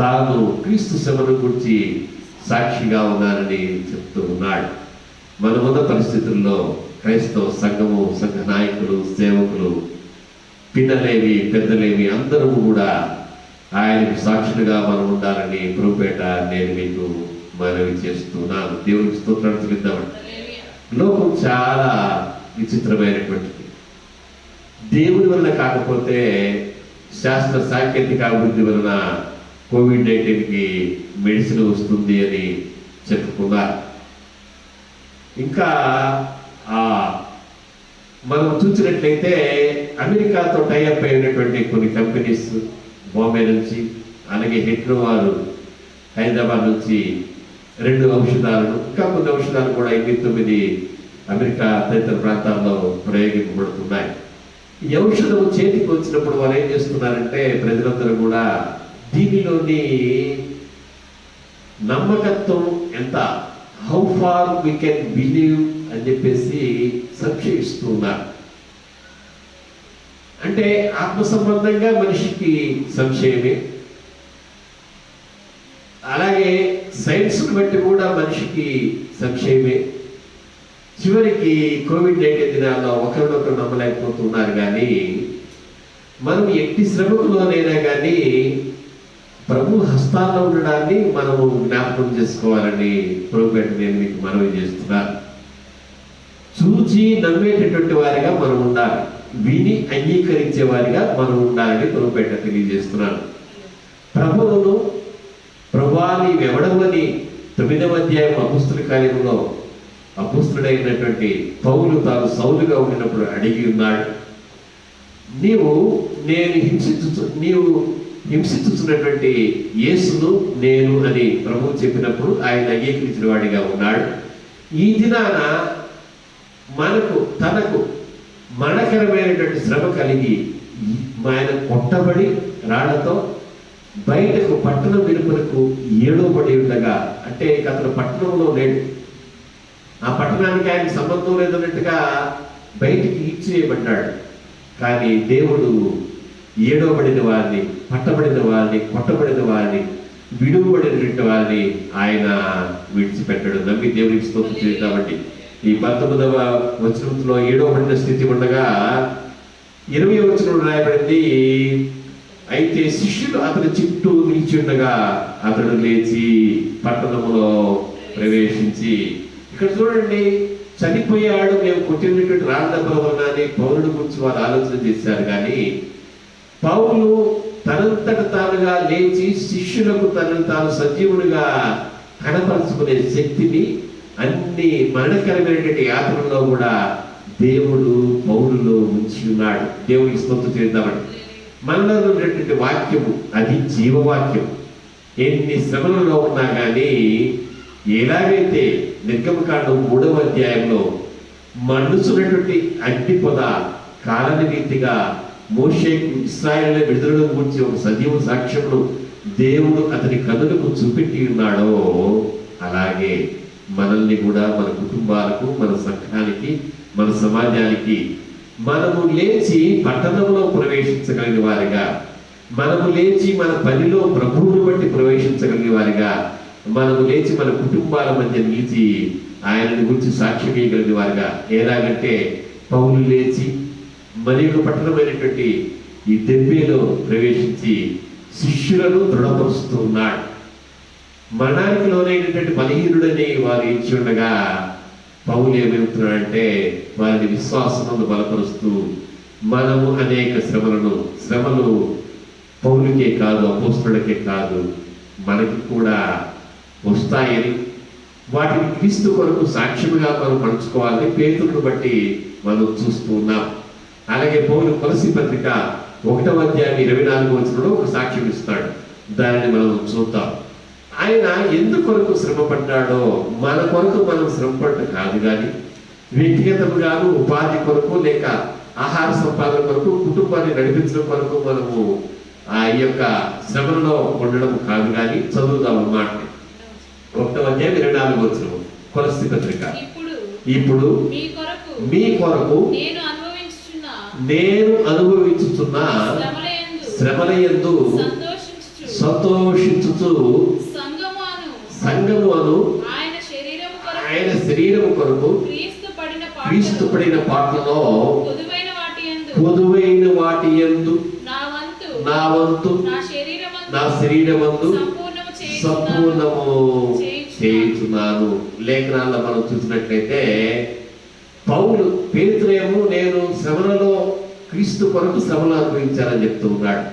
తాను క్రీస్తు శ్రమను గురించి సాక్షిగా ఉన్నానని చెప్తూ ఉన్నాడు. మనమున్న పరిస్థితుల్లో క్రైస్తవ సంఘము, సంఘ నాయకులు, సేవకులు, పిన్నలేవి పెద్దలేవి అందరూ కూడా ఆయనకు సాక్షులుగా మనం ఉండాలని ప్రభుపేట నేను మీకు మనవి చేస్తున్నాను. దేవునికి స్తోత్రాలు చెల్లిద్దామండి. లోకం చాలా విచిత్రమైనటువంటిది. దేవుడి వల్ల కాకపోతే శాస్త్ర సాంకేతిక అభివృద్ధి వలన కోవిడ్-19కి మెడిసిన్ వస్తుంది అని చెప్పుకున్నారు. ఇంకా మనం చూసినట్లయితే అమెరికాతో టైఅప్ అయినటువంటి కొన్ని కంపెనీస్ బాంబే నుంచి, అలాగే హెట్రో వారు హైదరాబాద్ నుంచి 2 ఔషధాలను, ఇంకా కొన్ని ఔషధాలు కూడా 8-9 అమెరికా తదితర ప్రాంతాల్లో ప్రయోగింపబడుతున్నాయి. ఈ ఔషధం చేతికి వచ్చినప్పుడు వాళ్ళు ఏం చేస్తున్నారంటే ప్రజలందరూ కూడా దీనిలోని నమ్మకత్వం ఎంత, how far we can believe అని చెప్పేసి సంశయిస్తూ ఉన్నారు. అంటే ఆత్మ సంబంధంగా మనిషికి సంశయమే, అలాగే సైన్స్ని బట్టి కూడా మనిషికి సంశయమే. చివరికి కోవిడ్-19 దినాల్లో ఒకరినొకరు నమ్మలేకపోతున్నారు. కానీ మనం ఎట్టి శ్రమకులోనైనా కానీ ప్రభు హస్తాల్లో ఉండడాన్ని మనము జ్ఞాపకం చేసుకోవాలని ప్రభుపేట నేను మీకు మనవి చేస్తున్నాను. చూచి నమ్మేటటువంటి వారిగా మనం ఉండాలి, విని అంగీకరించే వారిగా మనం ఉండాలని ప్రభుపేట తెలియజేస్తున్నాను. ప్రభువును ప్రభువా నీవెవడవని 9వ అధ్యాయం అపోస్తల కార్యములో అపోస్తలుడైనటువంటి పౌలు తాను సౌలుగా ఉండినప్పుడు అడిగి ఉన్నాడు. నీవు హింసించుతున్నటువంటి యేసును నేను అని ప్రభువు చెప్పినప్పుడు ఆయన అంగీకరించిన వాడిగా ఉన్నాడు. ఈ దినాన తనకు మరణకరమైనటువంటి శ్రమ కలిగి ఆయన కొట్టబడి రాళ్లతో బయటకు పట్టణం వెలుపలకు ఏడవబడి ఉండగా, అంటే అతను పట్టణంలో లేడు, ఆ పట్టణానికి ఆయనకు సంబంధం లేదన్నట్టుగా బయటికి ఈడ్చివేయబడ్డాడు. కానీ దేవుడు ఏడవబడిన వారిని, పట్టబడిన వారిని, కొట్టబడిన వారిని, విడువబడినటువంటి వారిని ఆయన విడిచిపెట్టాడు. నమ్మి దేవునికి స్తోత్రం చేద్దామండి. ఈ 19వ వచనంలో ఏడవబడిన స్థితి ఉండగా 20వ వచనంలో రాయబడింది, అయితే శిష్యులు అతని చుట్టూ నిలిచి ఉండగా అతడు లేచి పట్టణంలో ప్రవేశించి, ఇక్కడ చూడండి, చనిపోయాడు, మేము కొట్టినటువంటి రాళ్ళ వలన పౌరుడు గురించి వారు ఆలోచన చేశారు. కానీ పౌలు తనంతట తానుగా లేచి శిష్యులకు తనను తాను సజీవుడిగా కనపరుచుకునే శక్తిని అన్ని మరణకరమైనటువంటి యాత్రల్లో కూడా దేవుడు పౌలులో ఉంచి ఉన్నాడు. దేవునికి స్తోత్రం చేద్దామండి. మనలో ఉన్నటువంటి వాక్యము అది జీవవాక్యం. ఎన్ని శ్రమలలో ఉన్నా కానీ ఎలాగైతే నిర్గమకాండం 3వ అధ్యాయంలో మండుచున్నటువంటి అగ్ని పొద కాలని రీతిగా మోషేకు ఇశ్రాయేలు విడుదల గురించి ఒక సజీవ సాక్ష్యమును దేవుడు అతని కన్నులకు చూపెట్టి ఉన్నాడో, అలాగే మనల్ని కూడా మన కుటుంబాలకు, మన సంఘానికి, మన సమాజానికి మనము లేచి పట్టణంలో ప్రవేశించగలిగిన వారిగా, మనము లేచి మన పనిలో ప్రభువును బట్టి ప్రవేశించగలిగిన వారిగా, మనము లేచి మన కుటుంబాల మధ్య నిలిచి ఆయనని గురించి సాక్ష్యం ఇవ్వగలిగిన వారిగా, ఎలాగంటే పౌలు లేచి మరి ఒక పట్టణమైనటువంటి ఈ దెబ్బేలో ప్రవేశించి శిష్యులను దృఢపరుస్తూ ఉన్నాడు. మరణానికి లోనైనటువంటి బలహీనుడని వారు ఇచ్చి ఉండగా పౌలు ఏమవుతున్నాడంటే వారిని విశ్వాసమును బలపరుస్తూ, మనము అనేక శ్రమలు పౌలుకే కాదు, అపోస్తలుడికే కాదు, మనకి కూడా వస్తాయని, వాటిని క్రీస్తు కొరకు సాక్ష్యముగా మనం పంచుకోవాలని పేతురును బట్టి మనం చూస్తూ ఉన్నాం. అలాగే పౌలు కొలస్సీ పత్రిక 1వ అధ్యాయం 24వ వచనంలో ఒక సాక్ష్యం ఇస్తాడు. దానిని మనం చూద్దాం. ఆయన ఎందుకొరకు శ్రమ పడ్డాడో మన కొరకు మనం శ్రమపడ్డ కాదు, కానీ వ్యక్తిగతంగాను ఉపాధి కొరకు లేక ఆహార సంపాదన కొరకు, కుటుంబాన్ని నడిపించడం కొరకు మనము ఆ యొక్క శ్రమలో ఉండడం కాదు. కానీ చదువుదాం అన్నమాట. 1వ అధ్యాయం 24వ వచనం కొలస్సీ పత్రిక. ఇప్పుడు మీ కొరకు నేను అనుభవించుచున్న శ్రమలయందు సంతోషించుచు సంఘము అను ఆయన శరీరము కొరకు క్రీస్తు పడిన పాటలలో పొదువైన వాటి యందు నా వంతు నా శరీరమందు సంపూర్ణము చేయుచున్నాను. లేఖనాల్లో మనం చూసినట్లయితే పౌలు పేతురేమో నేను శ్రమలలో క్రీస్తు కొరకు శ్రమలు అనుభవించాలని చెప్తూ ఉన్నాడు.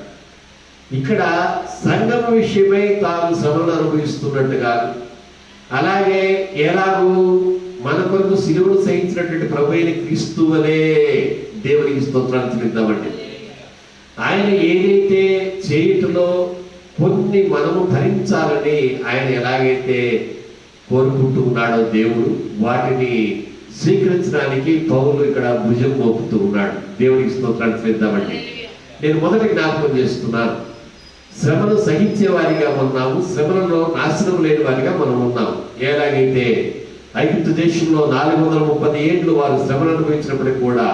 ఇక్కడ సంఘం విషయమై తాను శ్రమలు అనుభవిస్తున్నట్టు కాదు, అలాగే ఎలాగూ మన కొరకు శిలువను సహించినటువంటి ప్రభు అయిన క్రీస్తు వలె దేవునికి స్తోత్రాలు చెల్లిద్దామండి. ఆయన ఏదైతే చేయుటలో కొన్ని మనము భరించాలని ఆయన ఎలాగైతే కోరుకుంటూ ఉన్నాడో దేవుడు, వాటిని స్వీకరించడానికి పౌలు ఇక్కడ భుజం మోపుతూ ఉన్నాడు. దేవునికి స్తోత్రాలు చెల్లిద్దామండి. నేను మొదటి జ్ఞాపకం చేస్తున్నాను, శ్రమను సహించే వారిగా ఉన్నాము, శ్రమలలో నాశనం లేని వారిగా మనం ఉన్నాము. ఎలాగైతే ఐగుప్తు దేశంలో 430 ఏళ్ళు వారు శ్రమను అనుభవించినప్పటికి కూడా,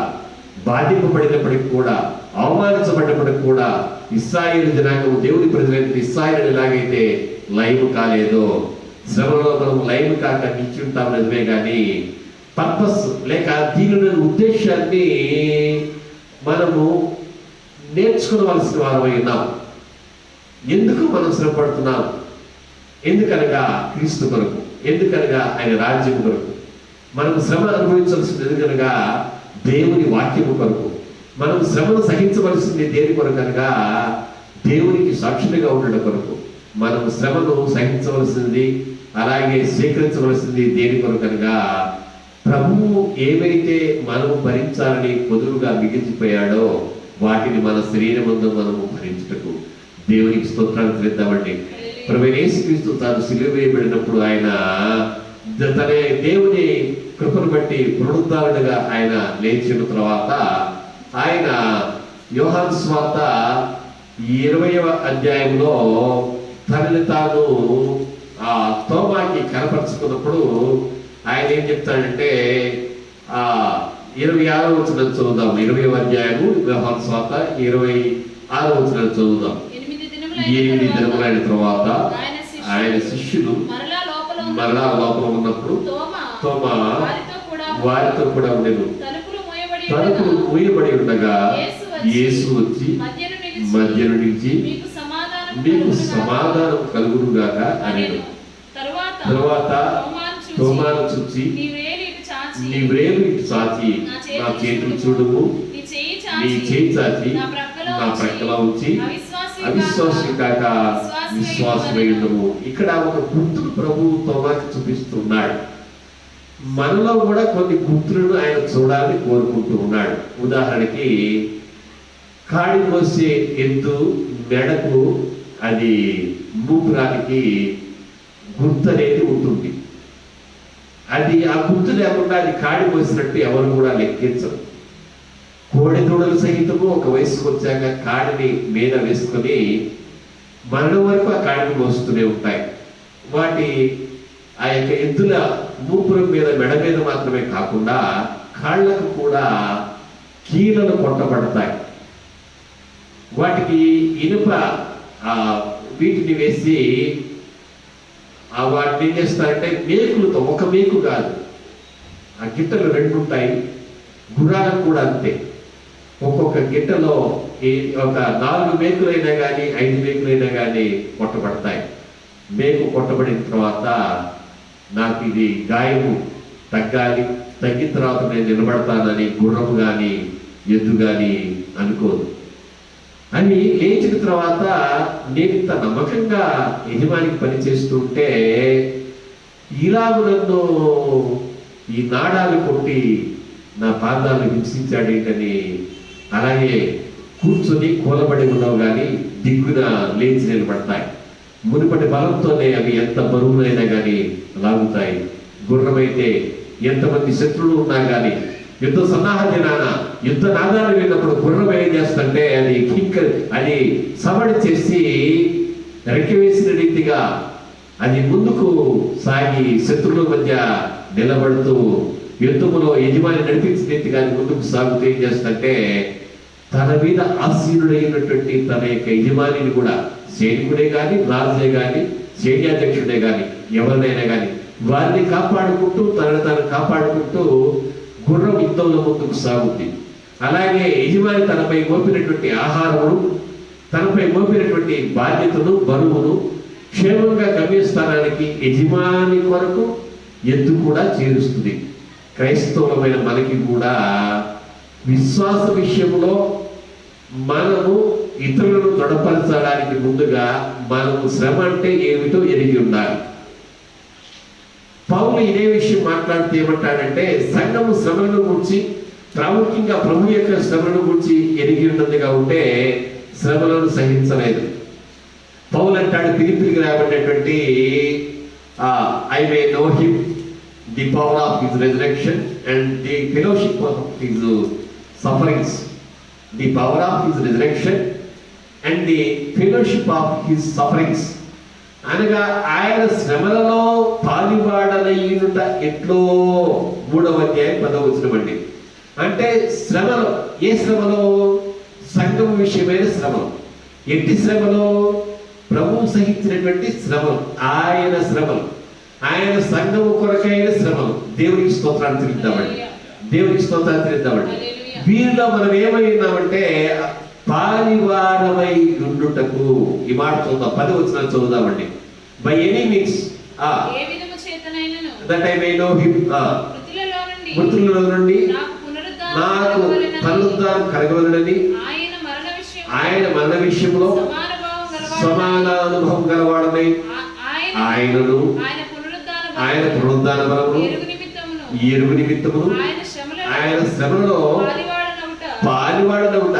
బాధింపబడినప్పటికి కూడా, అవమానించబడినప్పటికి కూడా ఇశ్రాయేలు జనాంగము దేవుని ప్రజలైన ఇశ్రాయేలు ఎలాగైతే లైవ్ కాలేదో, శ్రమలో మనం లైవ్ కాక నిలిచి ఉంటాం నిజమే, కానీ పర్పస్ లేక దీనిని ఉద్దేశాన్ని మనము నేర్చుకోవలసిన వారమై ఉన్నాం. ఎందుకు మనం శ్రమపడుతున్నాం? ఎందుకనగా క్రీస్తు కొరకు, ఎందుకనగా ఆయన రాజ్యం కొరకు. మనం శ్రమ అనుభవించాల్సింది ఎందుకనగా దేవుని వాక్యము కొరకు. మనం శ్రమను సహించవలసింది దేని కొరకు అనగా దేవునికి సాక్షులుగా ఉండడం కొరకు. మనం శ్రమను సహించవలసింది అలాగే స్వీకరించవలసింది దేని కొరకు అనగా ప్రభువు ఏవైతే మనము భరించాలని పొదువుగా మిగిల్చిపోయాడో వాటిని మన శరీరమందు మనము భరించుటకు దేవునికి స్తోత్రాలు చెల్లిద్దామండి. ప్రభువైన యేసుక్రీస్తు తాను సిలువ వేయబడినప్పుడు ఆయన తన దేవుని కృపను బట్టి పునరుద్ధారుడుగా ఆయన లేచిన తర్వాత ఆయన యోహాను సువార్త 20వ అధ్యాయంలో తనని తాను ఆ తోమాకి కనపరుచుకున్నప్పుడు ఆయన ఏం చెప్తాడంటే 26వ వచనం చదువుదాం. 20వ అధ్యాయము యోహాను సువార్త 26వ వచనం చదువుదాం. 8 దినములైన తర్వాత ఆయన శిష్యులు మరలా లోపల ఉన్నప్పుడు తోమా వారితో కూడా ఉండేను. తలుపులు మూయబడి ఉండగా యేసు వచ్చి మధ్యను నిలిచి మీకు సమాధానం కలుగునుగాక అనేను. తరువాత తోమాను చూచి నీ వ్రేలు ఇటు చాచి నా చేతులు చూడుము, నీ చేయి చాచి నా ప్రక్కలో ఉంచి అవిశ్వాసం కాక విశ్వాసమై ఉండము. ఇక్కడ ఒక గుర్తును ప్రభువు తోమాకి చూపిస్తున్నాడు. మనలో కూడా కొన్ని గుర్తులను ఆయన చూడాలని కోరుకుంటూ ఉన్నాడు. ఉదాహరణకి కాడి మోసే ఎద్దు మెడకు అది మూపురానికి గుర్తు అనేది ఉంటుంది. అది ఆ గుర్తు లేకుండా అది కాడి మోసినట్టు ఎవరు కూడా లెక్కించరు. కోడి దూడలు సహితము ఒక వయసుకు వచ్చాక కాడిని మీద వేసుకొని మరణం వరకు ఆ కాడిని మోస్తూనే ఉంటాయి. వాటి ఆ యొక్క ఎద్దుల మూపురం మీద మెడ మీద మాత్రమే కాకుండా కాళ్ళకు కూడా కీలలు కొట్టబడతాయి. వాటికి ఇనుప వీటిని వేసి వాటిని ఏం చేస్తారంటే మేకులతో, ఒక మేకు కాదు, ఆ గిట్టలు 2 ఉంటాయి. గుర్రాలకు కూడా అంతే. ఒక్కొక్క గిట్టలో ఒక 4 మేకులైనా కానీ 5 మేకులైనా కానీ కొట్టబడతాయి. మేకు కొట్టబడిన తర్వాత నాకు ఇది గాయము తగ్గాలి, తగ్గిన తర్వాత నేను నిలబడతానని గుర్రము కానీ ఎద్దు కానీ అనుకోదు. అని లేచిన తర్వాత నేను ఇంత నమ్మకంగా యజమానికి పనిచేస్తుంటే ఇలాగ నన్ను ఈ నాడాలు కొట్టి నా పాదాలను హింసించాడేంటని అలాగే కూర్చొని కూలబడి ఉన్నావు కానీ దిగ్గున లేచి నిలబడతాయి. మునుపటి బలంతోనే అవి ఎంత బరువునైనా కానీ లాగుతాయి. గుర్రమైతే ఎంతమంది శత్రువులు ఉన్నా కానీ యుద్ధ సన్నాహ దినాన యుద్ధ నాదాలు విన్నప్పుడు గుర్రం ఏం చేస్తుంటే అది సవడి చేసి రెక్కి వేసిన రీతిగా అది ముందుకు సాగి శత్రువుల మధ్య నిలబడుతూ యుద్ధములో యజమాని నడిపించిన రీతిగా అది ముందుకు సాగుతూ ఏం చేస్తుంటే తన మీద ఆసీనుడైనటువంటి తన యొక్క యజమానిని కూడా, సైనికుడే కానీ రాజే కానీ సైన్యాధ్యక్షుడే కానీ ఎవరినైనా కానీ వారిని కాపాడుకుంటూ తనను కాపాడుకుంటూ గుర్రం యుద్ధంలో ముందుకు సాగుతుంది. అలాగే యజమాని తనపై మోపినటువంటి ఆహారమును, తనపై మోపినటువంటి బాధ్యతను, బరువును క్షేమంగా గమ్యస్థానానికి యజమాని కొరకు ఎద్దు కూడా చేరుస్తుంది. క్రైస్తవులమైన మనకి కూడా విశ్వాస విషయంలో మనము ఇతరులను దృఢపరచడానికి ముందుగా మనము శ్రమ అంటే ఏమిటో ఎరిగి ఉండాలి. పౌలు ఇదే విషయం మాట్లాడుతూ ఏమంటాడంటే సంఘము శ్రమలను గురించి, ప్రాముఖ్యంగా ప్రభు యొక్క శ్రమలను గురించి ఎరిగి ఉన్నదిగా ఉంటే శ్రమలను సహించలేదు. పౌలు అంటాడు ఫిలిప్పీకి రాబడినటువంటి I may know him, the power of his resurrection and the fellowship of his sufferings, the power of his resurrection and the fellowship of his sufferings. అనగా ఆయన శ్రమలలో పాలివాడనయ్యుట ఎట్లో 3వ అధ్యాయం 10వ వచనం అండి. అంటే శ్రమలో, ఏ శ్రమలో? సంఘం విషయమైన శ్రమలు. ఎట్టి శ్రమలో? ప్రభువు సహించినటువంటి శ్రమలు, ఆయన శ్రమలు, ఆయన సంఘము కొరకైన శ్రమలు. దేవునికి స్తోత్రాలు తిరిగిద్దామండి, దేవునికి స్తోత్రాలు తిరిగిద్దామండి. వీరిలో మనం ఏమై ఉన్నామంటే పాలివారమై ఉండుటకు. ఈ మాట చూద్దాం, 10వ వచనం చదువుదామండి. By any means that I may know him, మృతులలో నుండి నాకు పునరుద్ధానం కలగవలెనని, ఆయన మరణ విషయంలో సమాన అనుభవం గలవాడనై ఆయనను, ఆయన పునరుద్ధాన బలమును ఎరుగు నిమిత్తమును ఆయన శ్రమలో పాలివాడనవుట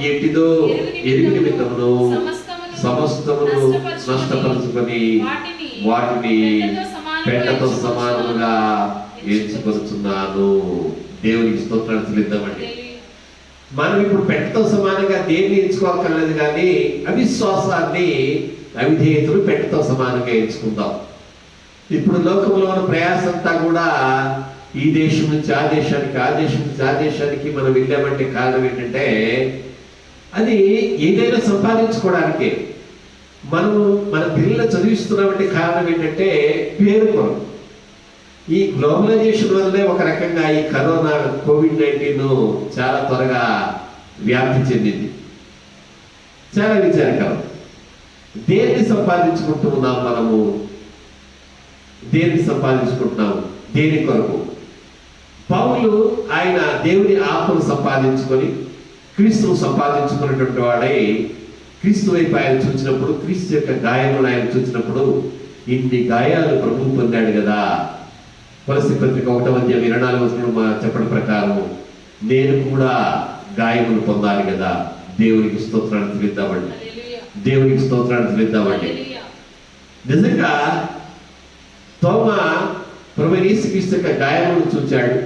ఎట్టిదో ఎరుగు నిమిత్తమును సమస్తమును నష్టపరుచుకొని వాటిని పెంటతో సమానముగా ఎంచుకొస్తున్నాను. దేవునికి స్తోత్రాలు చెల్లిద్దామండి. మనం ఇప్పుడు పెంటతో సమానంగా దేన్ని ఎంచుకోకర్లేదు, కానీ అవిశ్వాసాన్ని, అవిధేయతలు పెంటతో సమానంగా ఎంచుకుందాం. ఇప్పుడు లోకంలో ఉన్న ప్రయాసంతా కూడా ఈ దేశం నుంచి ఆ దేశానికి, ఆ దేశం నుంచి ఆ దేశానికి మనం వెళ్ళామంటే కారణం ఏంటంటే అది ఏదైనా సంపాదించుకోవడానికే. మనం మన పిల్లలు చదివిస్తున్నామంటే కారణం ఏంటంటే పేరు కొరకు. ఈ గ్లోబలైజేషన్ వల్లే ఒక రకంగా ఈ కరోనా కోవిడ్-19 చాలా త్వరగా వ్యాప్తి చెందింది. చాలా విచారకరం. దేన్ని సంపాదించుకుంటున్నాం మనము? దేన్ని సంపాదించుకుంటున్నాము? దేని కొరకు? పౌలు ఆయన దేవుని ఆత్మను సంపాదించుకొని క్రీస్తును సంపాదించుకున్నటువంటి వాడై క్రీస్తు వైపు ఆయన చూసినప్పుడు, క్రీస్తు యొక్క గాయములు ఆయన చూసినప్పుడు ఇన్ని గాయాలు ప్రభువు పొందాడు కదా. కొలస్సీ పత్రిక 1వ అధ్యాయం 24వ వచనం చెప్పడం ప్రకారం నేను కూడా గాయములు పొందాలి కదా. దేవునికి స్తోత్రాన్ని చెల్లిద్దామండి. హల్లెలూయా. దేవునికి స్తోత్రాన్ని చెల్లిద్దామండి. హల్లెలూయా. నిజంగా తోమ ప్రభువైన యేసుక్రీస్తు యొక్క గాయములను చూచాడు.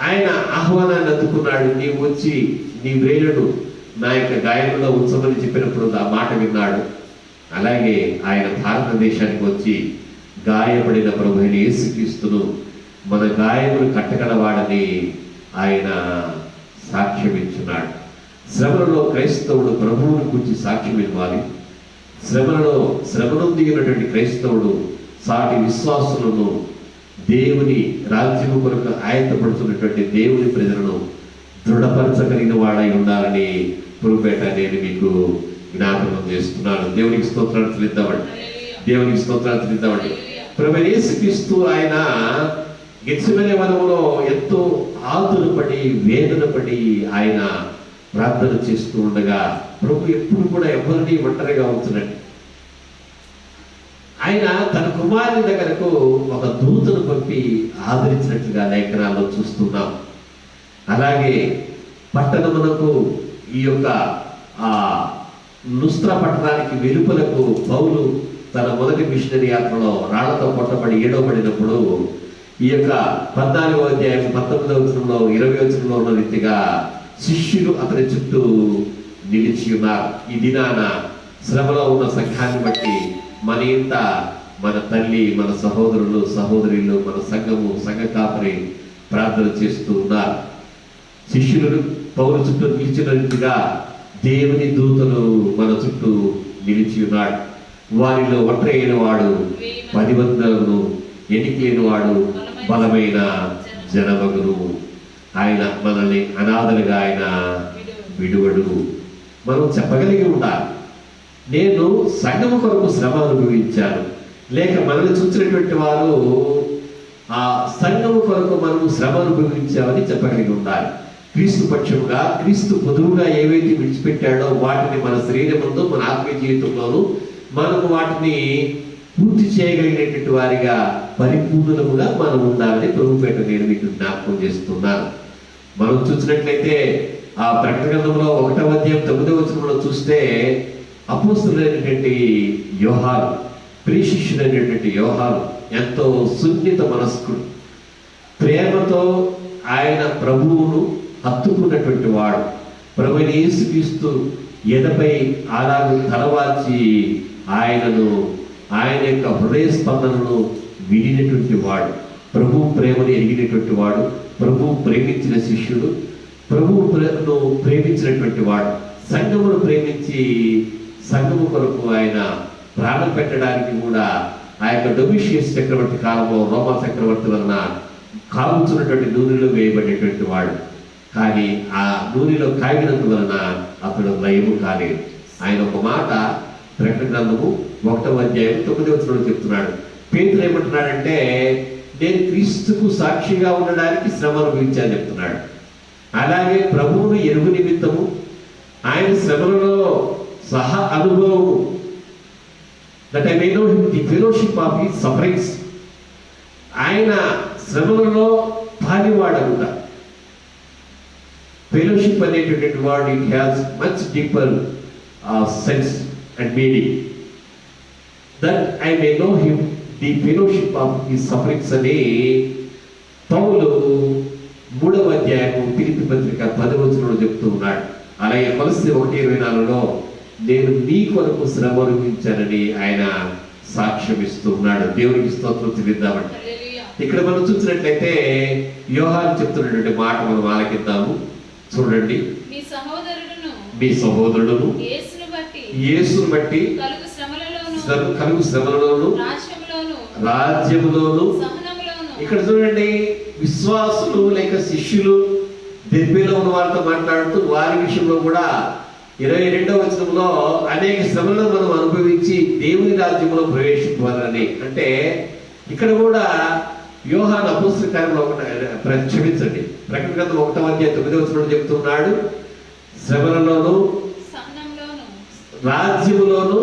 ఆయన ఆహ్వానాన్ని అందుకున్నాడు. నీవు వచ్చి నీ వ్రేలును నా యొక్క గాయములో ఉంచమని చెప్పినప్పుడు ఆ మాట విన్నాడు. అలాగే ఆయన భారతదేశానికి వచ్చి గాయపడిన ప్రభువైన యేసుక్రీస్తును మన గాయములు కట్టగలవాడని ఆయన సాక్ష్యం ఇచ్చున్నాడు. శ్రమలలో క్రైస్తవుడు ప్రభువుని గురించి సాక్ష్యం ఇవ్వాలి. శ్రమను దిగినటువంటి క్రైస్తవుడు సాటి విశ్వాసులను దేవుని రాజ్యము కొరకు ఆయత్తపడుతున్నటువంటి దేవుని ప్రజలను దృఢపరచగలిగిన వాడై ఉండాలని పురుపేట నేను మీకు జ్ఞాపకం చేస్తున్నాను. దేవునికి స్తోత్రాలు చెల్లిద్దామండి. దేవునికి స్తోత్రాలు చెల్లిద్దామండి. ప్రభువైన యేసుక్రీస్తు ఆయన గెత్సెమనే వనములో ఎంతో ఆతురపడి వేదన పడి ఆయన ప్రార్థన చేస్తూ ఉండగా ప్రభు ఎప్పుడు కూడా ఎవరిని ఒంటరిగా ఉంచునండి. ఆయన తన కుమారుని దగ్గరకు ఒక దూతను పంపి ఆదరించినట్లుగా లేఖనాల్లో చూస్తున్నాం. అలాగే పట్టణమునకు ఈ యొక్క లుస్త్రా పట్టణానికి వెలుపలకు పౌలు తన మొదటి మిషనరీ యాత్రలో రాళ్లతో కొట్టబడి ఏడవబడినప్పుడు ఈ యొక్క 14వ అధ్యాయం 19వ వచనంలో 20వ వచనంలో ఉన్న రీతిగా శిష్యులు అతని చుట్టూ నిలిచి ఉన్నారు. ఈ దినాన శ్రమలో ఉన్న సంఘాన్ని బట్టి మన ఇంత మన తల్లి, మన సహోదరులు, సహోదరులు, మన సంఘము, సంఘ కాపరి ప్రార్థన చేస్తూ ఉన్నారు. శిష్యులు పౌరు చుట్టూ నిలిచిన రీతిగా దేవుని దూతలు మన చుట్టూ నిలిచి ఉన్నాడు. వారిలో ఒంటరి అయిన వాడు 10 మందిలను, ఎన్నిక లేని వాడు బలమైన జనమగును. ఆయన మనల్ని అనాథలుగా ఆయన విడువడు. మనం చెప్పగలిగి ఉండాలి, నేను సంఘము కొరకు శ్రమ అనుభవించాను. లేక మనల్ని చూసినటువంటి వారు ఆ సంఘము కొరకు మనం శ్రమ అనుభవించామని చెప్పగలిగి ఉండాలి. క్రీస్తు పక్షముగా, క్రీస్తు పొదువుగా ఏవైతే విడిచిపెట్టాడో వాటిని మన శరీరముందు, మన ఆత్మీయ జీవితంలోనూ మనము వాటిని పూర్తి చేయగలిగినటువంటి వారిగా, పరిపూర్ణముగా మనం ఉండాలని ప్రభుపేట నేను మీకు జ్ఞాపకం చేస్తున్నాను. మనం చూసినట్లయితే ఆ ప్రకటన గ్రంథంలో 1వ అధ్యాయం 9వ వచనంలో చూస్తే అపోస్తలుడైనటువంటి యోహాను, ప్రియ శిష్యుడైనటువంటి యోహాను ఎంతో సున్నిత మనస్కుడు, ప్రేమతో ఆయన ప్రభువును హత్తుకున్నటువంటి వాడు. ప్రభువైన యేసుక్రీస్తు ఎదపై అలాగూ తలవాల్చి ఆయన యొక్క హృదయ స్పందనను వినినటువంటి వాడు, ప్రభువు ప్రేమను ఎరిగినటువంటి వాడు, ప్రభువు ప్రేమించిన శిష్యుడు, ప్రభువును ప్రేమించినటువంటి వాడు, సంఘమును ప్రేమించి సంఘము కొరకు ఆయన ప్రాణం పెట్టడానికి కూడా ఆ యొక్క డొమిషియస్ చక్రవర్తి కాలంలో రోమా చక్రవర్తి వలన కాగుతున్నటువంటి నూనెలో వేయబడేటువంటి వాడు. కానీ ఆ నూనెలో కాగినందువలన అతడు లయము కాలేదు. ఆయన ఒక మాట ప్రకటన గ్రంథము 1వ అధ్యాయం 9వ వచనంలో చెప్తున్నాడు. పేతురు ఏమంటున్నాడంటే, నేను క్రీస్తుకు సాక్షిగా ఉండడానికి శ్రమ అనుభవించాలని చెప్తున్నాడు. అలాగే ప్రభువును ఎరుగు నిమిత్తము ఆయన శ్రమలలో సహ అనుభవము, that I may know the fellowship of his sufferings, ఆయన శ్రమలలో పాలివాడనుట. ఫెలోషిప్ అనేటటువంటి word it has much deeper sense and meaning. That I may know him the fellowship of his sufferings అని పౌలు 3వ అధ్యాయము ఫిలిప్పీ పత్రిక 10వ వచనంలో చెప్తూ ఉన్నాడు. అలాగే కొలస్సీ 1:24లో నేను మీ కొరకు శ్రమ అనుభవించానని ఆయన సాక్ష్యం ఇస్తూ ఉన్నాడు. దేవునికి స్తోత్రం చెల్లిద్దామండి. ఇక్కడ మనం చూసినట్లయితే యోహాను చెప్తున్నటువంటి మాట మనం ఆలకిద్దాము. చూడండి, మీ సహోదరుడును యేసును బట్టి కలుగు శ్రమలలోను రాజ్యములోను. ఇక్కడ చూడండి, విశ్వాసులు లేక శిష్యులు దెబ్బలో ఉన్న వారితో మాట్లాడుతూ వారి విషయంలో కూడా 22వ వచనంలో అనేక శ్రమలను మనం అనుభవించి దేవుని రాజ్యంలో ప్రవేశించాలని, అంటే ఇక్కడ కూడా యోహాను అపోస్తల కార్యంలో క్షమించండి, ప్రకటన గ్రంథం 1వ అధ్యాయం 9వ వచనంలో చెప్తున్నాడు, శ్రమలలోను రాజ్యములోను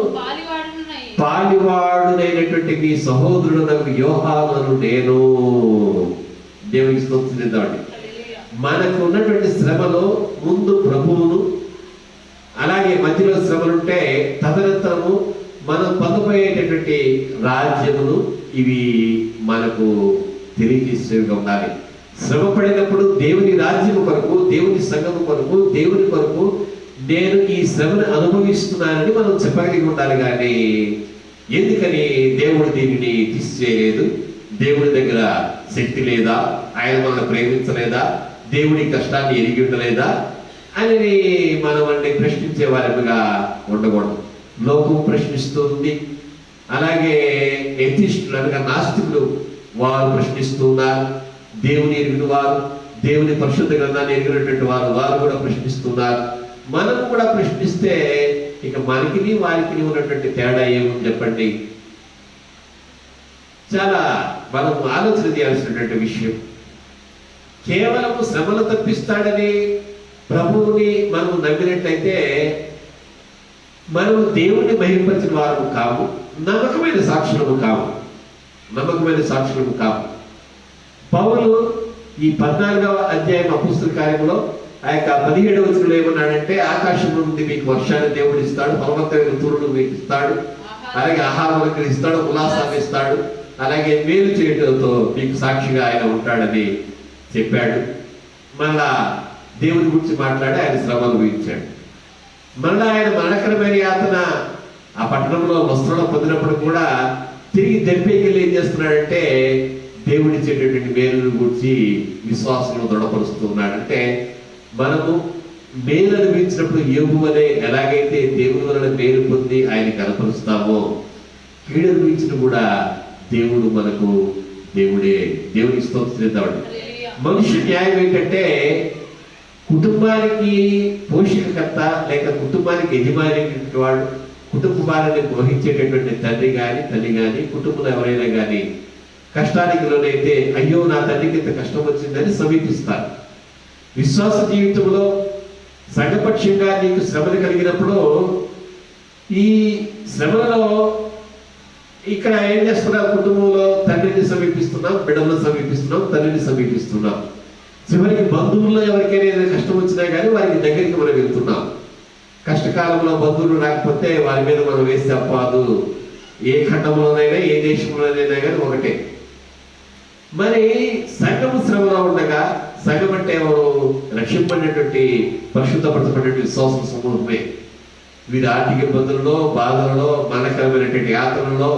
పాలివాడునైనటువంటి మీ సహోదరుడు యోహాను నేను. దేవునికి స్తోత్రం చేద్దామండి. మనకు ఉన్నటువంటి శ్రమలో ముందు ప్రభువును, అలాగే మధ్యలో శ్రమలుంటే తదనంతరము మనం పొందబోయేటటువంటి రాజ్యమును ఇవి మనకు తెలియజేసేవిగా ఉండాలి. శ్రమ పడినప్పుడు దేవుని రాజ్యము కొరకు, దేవుని సంఘము కొరకు, దేవుని కొరకు నేను ఈ శ్రమను అనుభవిస్తున్నానని మనం చెప్పగలిగి ఉండాలి. కానీ ఎందుకని దేవుడు దీనిని తీసివేయలేదు? దేవుడి దగ్గర శక్తి లేదా? ఆయన మనల్ని ప్రేమించలేదా? దేవుడి కష్టాన్ని ఎరిగి ఉండలేదా అని మనం అన్ని ప్రశ్నించే వారిగా ఉండకూడదు. లోకం ప్రశ్నిస్తుంది, అలాగే ఎథిస్టులు అనగా నాస్తికులు వారు ప్రశ్నిస్తున్నారు. దేవుని ఎరిగిన వారు, దేవుని పరిశుద్ధ గ్రంథాన్ని ఎరిగినటువంటి వారు కూడా ప్రశ్నిస్తున్నారు. మనం కూడా ప్రశ్నిస్తే ఇక మనకి వారికి ఉన్నటువంటి తేడా ఏముంది చెప్పండి? చాలా మనం ఆలోచన చేయాల్సినటువంటి విషయం. కేవలం శ్రమలు తప్పిస్తాడని ప్రభువుని మనం నమ్మినట్లయితే మనం దేవుణ్ణి మహిమపరిచిన వారు కాము, నమ్మకమైన సాక్షులము కాము. పౌలు ఈ 14వ అధ్యాయం అపోస్తల కార్యములో ఆ యొక్క 17వ వచనంలో ఏమన్నాడంటే, ఆకాశం నుండి మీకు వర్షాన్ని దేవుడు ఇస్తాడు, పర్వతమైన తురుడు మీకు ఇస్తాడు, అలాగే ఆహారం ఇస్తాడు, ఉల్లాసాన్ని ఇస్తాడు, అలాగే మేలు చేయడంతో మీకు సాక్షిగా ఆయన ఉంటాడని చెప్పాడు. మళ్ళా దేవుని గురించి మాట్లాడి ఆయన శ్రమ అనుభవించాడు. మళ్ళా ఆయన మరణకరమైన యాతన ఆ పట్టణంలో వస్త్రంలో పొందినప్పుడు కూడా తిరిగి దెబ్బకి ఏం చేస్తున్నాడంటే దేవుడి ఇచ్చేటటువంటి మేలును గురించి విశ్వాసంలో దృఢపరుస్తూ ఉన్నాడంటే, మనము మేలు అనుభవించినప్పుడు యోబు వలె ఎలాగైతే దేవుని వలన మేలు పొంది ఆయన కనపరుస్తామో, కీడు అనుభవించిన కూడా దేవుడు మనకు దేవుని స్తోత్రం. మనుష్య న్యాయం ఏంటంటే కుటుంబానికి పోషకకర్త లేక కుటుంబానికి యజమాని వాడు, కుటుంబాన్ని పోషించేటటువంటి తండ్రి కానీ తల్లి కానీ కుటుంబంలో ఎవరైనా కానీ కష్టానికి లోనైతే అయ్యో నా తండ్రికి ఇంత కష్టం వచ్చిందని సమీపిస్తారు. విశ్వాస జీవితంలో సంఘపక్షంగా నీకు శ్రమలు కలిగినప్పుడు ఈ శ్రమలలో ఇక్కడ ఏం చేస్తున్నాం? కుటుంబంలో తండ్రిని సమీపిస్తున్నాం, బిడ్డలను సమీపిస్తున్నాం, తల్లిని సమీపిస్తున్నాం. చివరికి బంధువుల్లో ఎవరికైనా ఏదైనా కష్టం వచ్చినా కానీ వారికి దగ్గరికి మనం వెళ్తున్నాం. కష్టకాలంలో బంధువులు రాకపోతే వారి మీద మనం వేస్తే అప్పాదు. ఏ ఖండంలోనైనా ఏ దేశంలోనైనా కానీ ఒకటే. మరి సంఘము శ్రమలో ఉండగా, సంఘం అంటే ఎవరు? రక్షింపడినటువంటి పరిశుద్ధపరచబడినటువంటి విశ్వాస సమూహమే. వీరి ఆర్థిక ఇబ్బందులలో, బాధలలో, మరణకరమైనటువంటి యాత్రలలో,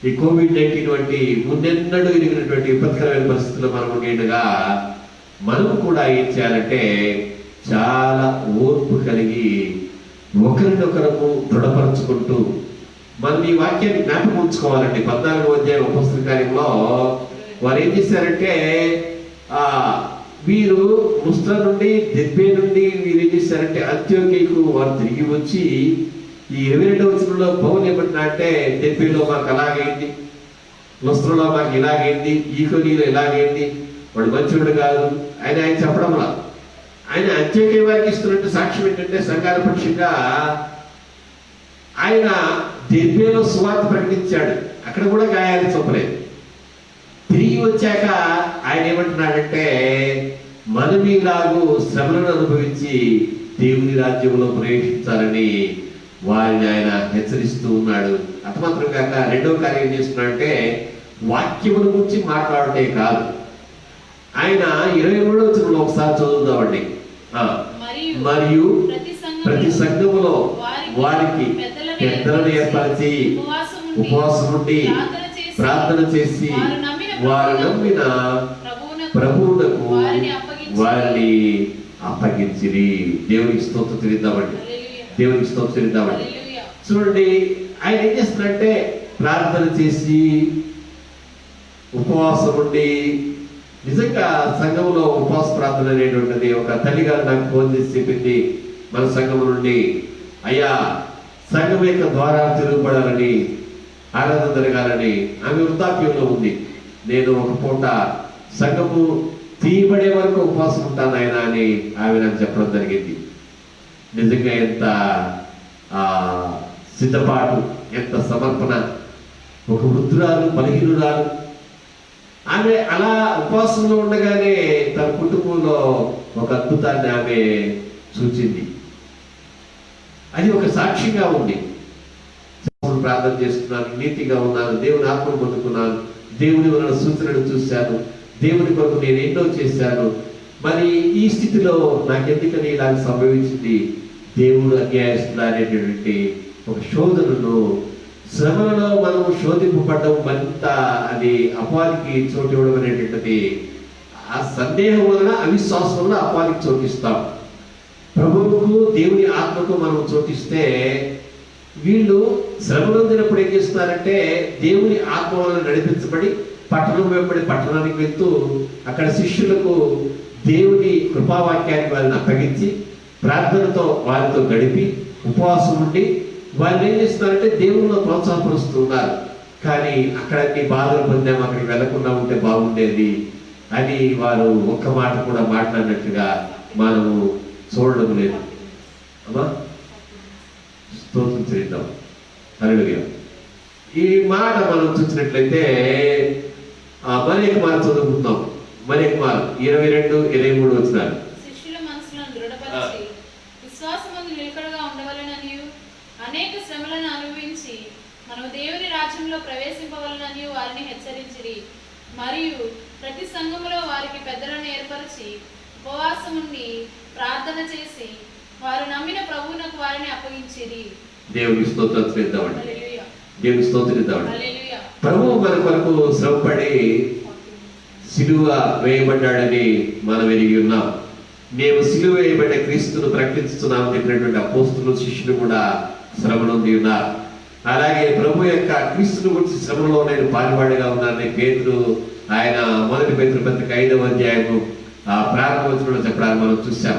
ఈ కోవిడ్-19 వంటి ముందెన్నడూ ఎరిగినటువంటి విపత్కరమైన పరిస్థితుల్లో మనం ఉండగా మనం కూడా ఏం చేయాలంటే చాలా ఓర్పు కలిగి ఒకరినొకరము దృఢపరచుకుంటూ మనం ఈ వాక్యాన్ని జ్ఞాపకం ఉంచుకోవాలండి. 14వ అధ్యాయం అపోస్తల కార్యంలో వారు ఏం చేశారంటే వీరు ముస్త్ర నుండి దెబ్బే నుండి వీరు ఏం చేశారంటే అంత్యోక్యకు వారు తిరిగి వచ్చి ఈ 22వ వచనంలో పౌలు ఏమంటున్నా అంటే, దెబ్బేలో మాకు అలాగైంది, ముస్త్రలో మాకు ఇలాగైంది, ఈకోనీలో ఇలాగైంది, వాడు మంచివాడు కాదు ఆయన చెప్పడంలా. ఆయన అంత్యోక్య వారికి ఇస్తున్నట్టు సాక్ష్యం ఏంటంటే సంఘాల పక్షంగా ఆయన దెబ్బేలో సువార్త ప్రకటించాడు. అక్కడ కూడా గాయాలు చూపలేదు. తిరిగి వచ్చాక ఆయన ఏమంటున్నాడంటే, మనమీలాగు శ్రమలను అనుభవించి దేవుని రాజ్యంలో ప్రవేశించాలని వారిని ఆయన హెచ్చరిస్తూ ఉన్నాడు. అంత మాత్రం కాక రెండవ కార్యం ఏం చేస్తున్నాడంటే వాక్యముల గురించి మాట్లాడటే కాదు. ఆయన 23వ వచనంలో ఒకసారి చదువుదామండి. మరియు ప్రతి సంఘములో వారికి పెద్దలను ఏర్పరిచి ఉపవాసం నుండి ప్రార్థన చేసి వారు నమ్మిన ప్రభువునకు వారిని అప్పగించిరి. దేవునికి స్తోత్రం చెల్లిద్దామండి. దేవునికి స్తోత్రం చెల్లిద్దామండి. చూడండి, ఆయన ఏం చేస్తున్నారంటే ప్రార్థన చేసి ఉపవాసం ఉండి, నిజంగా సంఘంలో ఉపవాస ప్రార్థన అనేటువంటిది ఒక తల్లిగారు నాకు ఫోన్ చేసి చెప్పింది మన సంఘం నుండి, అయ్యా సంఘం యొక్క ద్వారాలు తిరుగుబడాలని, ఆరాధన జరగాలని. ఆమె వృద్ధాప్యంలో ఉంది. నేను ఒక పూట సంఘము తీయబడే వరకు ఉపవాసం ఉంటాను ఆయన అని ఆమె నాకు చెప్పడం జరిగింది. నిజంగా ఎంత సిద్ధపాటు, ఎంత సమర్పణ. ఒక వృద్ధురాలు, బలహీనురాలు, ఆమె అలా ఉపవాసంలో ఉండగానే తన కుటుంబంలో ఒక అద్భుతాన్ని ఆమె చూచింది. అది ఒక సాక్షిగా ఉంది. ప్రార్థన చేస్తున్నాను, నీతిగా ఉన్నాను, దేవుని ఆత్మను పొందుకున్నాను, దేవుని వలన సూచనలు చూశాను, దేవుని కొరకు నేను ఎన్నో చేశాను, మరి ఈ స్థితిలో నాకెందుకని ఇలా సంభవించింది, దేవుడు అన్యాయస్తుడు అనేటటువంటి ఒక శోధనను, శ్రమలలో మనం శోధింపబడ్డం మరింత అది అపవాదికి చోటు ఇవ్వడం అనేటువంటిది, ఆ సందేహం వలన అవిశ్వాసం వలన అపవాదికి చోటిస్తాం. ప్రభువుకు దేవుని ఆత్మకు మనం చోటిస్తే వీళ్ళు శ్రమనొందినప్పుడు ఏం చేస్తున్నారంటే దేవుని ఆత్మ వలన నడిపించబడి పట్టణం వెంబడి పట్టణానికి వెళ్తూ అక్కడ శిష్యులకు దేవుని కృపావాక్యాన్ని వారిని అప్పగించి ప్రార్థనతో వారితో గడిపి ఉపవాసం ఉండి వారిని ఏం చేస్తున్నారంటే దేవునిలో ప్రోత్సాహపరుస్తున్నారు. కానీ అక్కడ అన్ని బాధలు పొందాము, అక్కడికి వెళ్లకుండా ఉంటే బాగుండేది అని వారు ఒక్క మాట కూడా మాట్లాడినట్టుగా మనము చూడడం లేదు. అమ్మా స్తోత్రం చేద్దాం. హల్లెలూయా. ఈ మాట మనం చూసినట్లయితే మరొక మాట చదువుకుందాం. మరొక మాట 22-23 వచనాలు. శిష్యుల మనసులను దృఢపరిచి విశ్వాసమందు నిలకడగా ఉండవలెననియు అనేక శ్రమలను అనుభవించి మనము దేవుని రాజ్యంలో ప్రవేశింపవలెనని వారిని హెచ్చరించిరి. మరియు ప్రతి సంఘములో వారికి పెద్దలను ఏర్పరిచి ఉపవాసం ఉండి ప్రార్థన చేసి వారు నమ్మిన ప్రభువునకు వారిని అప్పగించిరి. దేవుని స్తోత్రం చేద్దామండి. హల్లెలూయా. దేవుని స్తోత్రం చేద్దామండి. హల్లెలూయా. ప్రభువు మన కొరకు శ్రమపడి సిలువ వేయబడ్డాడని మనం ఎరిగి ఉన్నాం. మేము సిలువ వేయబడ్డ క్రీస్తును ప్రకటిస్తున్నాం చెప్పినటువంటి అపోస్తులు శిష్యులు కూడా శ్రమనొంది ఉన్నారు. అలాగే ప్రభు యొక్క క్రీస్తుని గురించి శ్రమలో నేను పాల్వాడిగా ఉన్నానని పేతురు ఆయన 1 పేతురు పత్రిక 5వ అధ్యాయము ప్రారంభ వచనంలో చెప్పడానికి మనం చూసాం.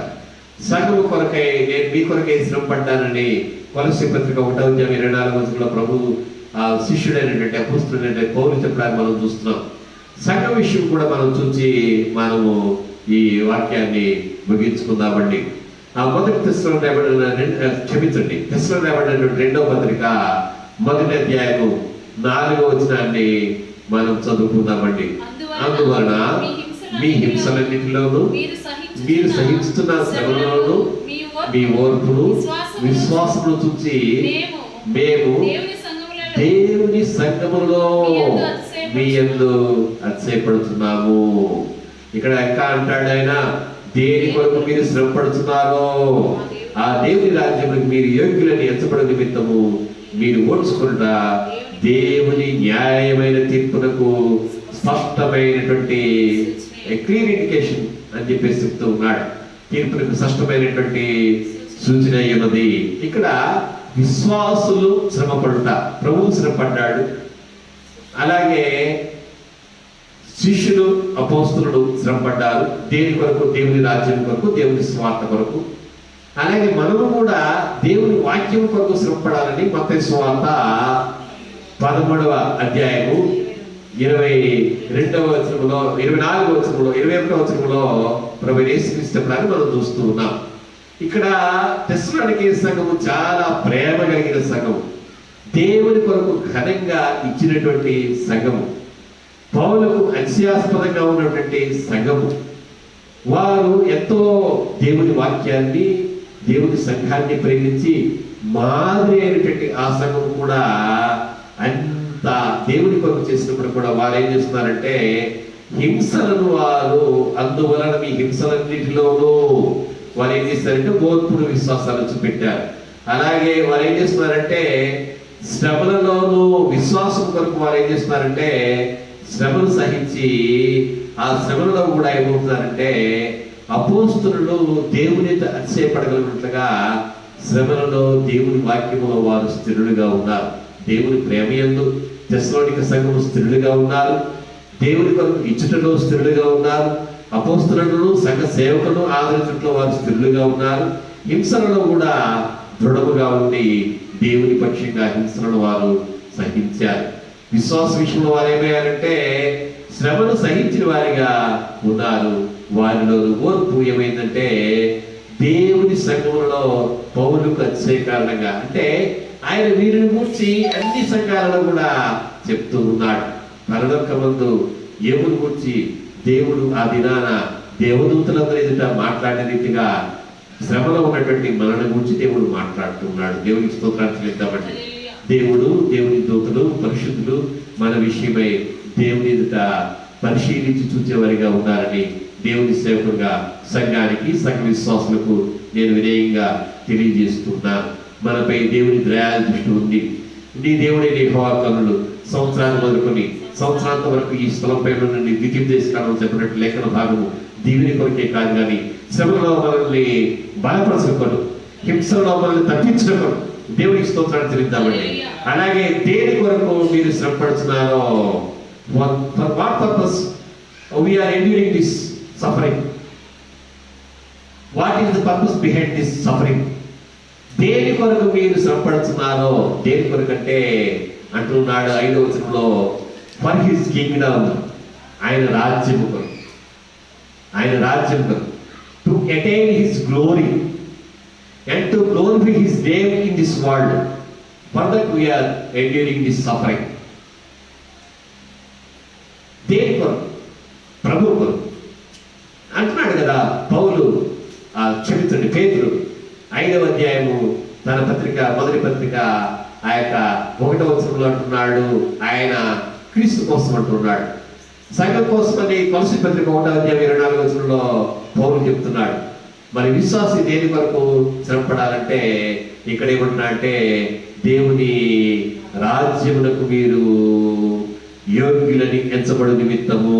సంఘము కొరకై నేను మీ కొరకై శ్రమ పడ్డానని కొలస్సీ పత్రిక 1వ అధ్యాయం 24వ వచనంలో ప్రభు శిష్యుడైనటువంటి అపోస్తులైనటువంటి పౌలు చెప్పడానికి మనం చూస్తున్నాం. సంఘం విషయం కూడా మనం చూసి మనము ఈ వాక్యాన్ని ముగించుకుందామండి. మొదటి తెస్సలోనికీయులకు రాయబడిన 2వ పత్రిక 1వ అధ్యాయము 4వ వచనాన్ని మనం చదువుకుందామండి. అందువలన మీ హింసలన్నిటిలోనూ మీరు సహిస్తున్న శ్రమలోను మీ ఓర్పును విశ్వాసమును చూసి మేము దేవుని సంఘములో మీ యందు అతిశయపడుతున్నాము. ఇక్కడ ఇంకా అంటాడు ఆయన, దేని కొరకు మీరు శ్రమ పడుతున్నారో ఆ దేవుని రాజ్యములకు మీరు యోగ్యులని ఎంచబడ నిమిత్తము మీరు ఓడ్చుకుంటా దేవుని న్యాయమైన తీర్పునకు స్పష్టమైనటువంటి క్లియర్ ఇండికేషన్ అని చెప్పేసి చెప్తూ ఉన్నాడు. తీర్పునకు స్పష్టమైనటువంటి సూచన ఉన్నది. ఇక్కడ విశ్వాసులు శ్రమపడుట, ప్రభువు శ్రమపడ్డాడు. అలాగే శిష్యులు అపోస్తులు శ్రమపడ్డారు. దేని కొరకు? దేవుని రాజ్యం కొరకు, దేవుని స్వార్థ కొరకు. అలాగే మనము కూడా దేవుని వాక్యం కొరకు శ్రమపడాలని మత్తయి సువార్త 13వ అధ్యాయము 22వ వచనంలో 24వ వచనంలో 21వ వచనంలో ప్రభువు యేసుక్రీస్తు చెప్పడాన్ని మనం చూస్తూ ఉన్నాం. ఇక్కడ తెస్సలోనికీ సంఘము చాలా ప్రేమ కలిగిన సంఘము, దేవుని కొరకు ఘనంగా ఇచ్చినటువంటి సంఘము, పౌలుకు అతిశయాస్పదంగా ఉన్నటువంటి సంఘము. వారు ఎంతో దేవుని వాక్యాన్ని, దేవుని సంఘాన్ని ప్రేమించి మాదిరి అయినటువంటి ఆ సంఘము కూడా అంత దేవుని కొరకు చేసినప్పుడు కూడా వారు ఏం చేస్తున్నారంటే హింసలను వారు అందువలన మీ హింసలన్నిటిలోనూ వారు ఏం చేస్తారంటే ఓర్పును విశ్వాసాలు చూపెట్టారు. అలాగే వారు ఏం చేస్తున్నారంటే శ్రమలలోనూ విశ్వాసం కొరకు వారు ఏం చేస్తున్నారంటే శ్రమను సహించి ఆ శ్రమలలో కూడా ఏమవుతున్నారంటే అపోస్తులు దేవుని అతిశయపడగలిగినట్లుగా శ్రమలలో దేవుని వాక్యములో వారు స్థిరులుగా ఉన్నారు. దేవుని ప్రేమయందు తెస్సలోనిక సంఘము స్థిరులుగా ఉన్నారు. దేవుని కొరకు ఇచ్చుటలో స్థిరులుగా ఉన్నారు. అపోస్తులను సంఘ సేవకులను ఆదరించడంలో వారు స్థిరులుగా ఉన్నారు. హింసలలో కూడా దృఢముగా ఉండి దేవుని పక్షంగా హింసలను వారు సహించారు. విశ్వాస విషయంలో వారు ఏమయ్యారంటే శ్రమను సహించిన వారిగా ఉన్నారు. వారిలో ఓర్పు ఏమైందంటే దేవుని సంఘములలో పౌలుకు అతిశయ కారణంగా, అంటే ఆయన వీరిని గూర్చి అన్ని సంఘాలలో కూడా చెప్తూ ఉన్నాడు. పరలోకమందు యోబును గురించి దేవుడు ఆ దినాన దేవదూతలందరి ఎదుట మాట్లాడిన రీతిగా శ్రమలో ఉన్నటువంటి మనల్ని గురించి దేవుడు మాట్లాడుతున్నాడు. దేవునికి స్తోత్రాలు చెల్లిద్దామండి. దేవుని దూతలు పరిశుద్ధులు మన విషయమై దేవుని ఎదుట పరిశీలించి చూచేవారిగా ఉన్నారని దేవుని సేవకుడుగా సంఘానికి సంఘ విశ్వాసులకు నేను వినయంగా తెలియజేస్తున్నాను. మనపై దేవుని దయా దృష్టి ఉంది. నీ దేవుడే యెహోవా కన్నులు సంవత్సరాన్ని మొదలుకొని సంవత్సరాంత వరకు ఈ స్థలంపై నుండి ద్వితీయోపదేశకాండం చెప్పినట్టు లేఖన భాగము దీవిని కొరకే కాదు, కానీ శ్రమలో మనల్ని బలపరచుకోడు, హింసలో మనల్ని తప్పించుకోడు. దేవునికి స్తోత్రాలు చెల్లిద్దామండి. అలాగే దేని కొరకు మీరు శ్రమపడుతున్నారో, for what purpose we are enduring this suffering? What is the purpose behind this suffering? దేని కొరకు మీరు శ్రమపడుతున్నారో, దేని కొరకు అంటే అంటున్నాడు 5వ వచనంలో, ఫర్ హిస్ కింగ్డమ్, ఆయన రాజ్యము కొరకు, ఆయన రాజ్యం కొరకు, to attain his glory and to glorify his name in this world. For that we are enduring this suffering. దేని కొరకు? ప్రభు కొరకు అంటున్నాడు కదా పౌలు. క్షమించండి, పేతురు 5వ అధ్యాయము తన పత్రిక మొదటి పత్రిక ఆ యొక్క 1వ వచనంలో అంటున్నాడు, ఆయన క్రీస్తు కోసం అంటున్నాడు. సంఘం కోసమని కొలస్సీ పత్రిక 1వ అధ్యాయం 24వ వచనంలో పౌలు చెప్తున్నాడు. మరి విశ్వాసి దేని వరకు శ్రమపడాలంటే ఇక్కడ ఏమంటున్నా అంటే, దేవుని రాజ్యమునకు మీరు యోగ్యులని ఎంచబడు నిమిత్తము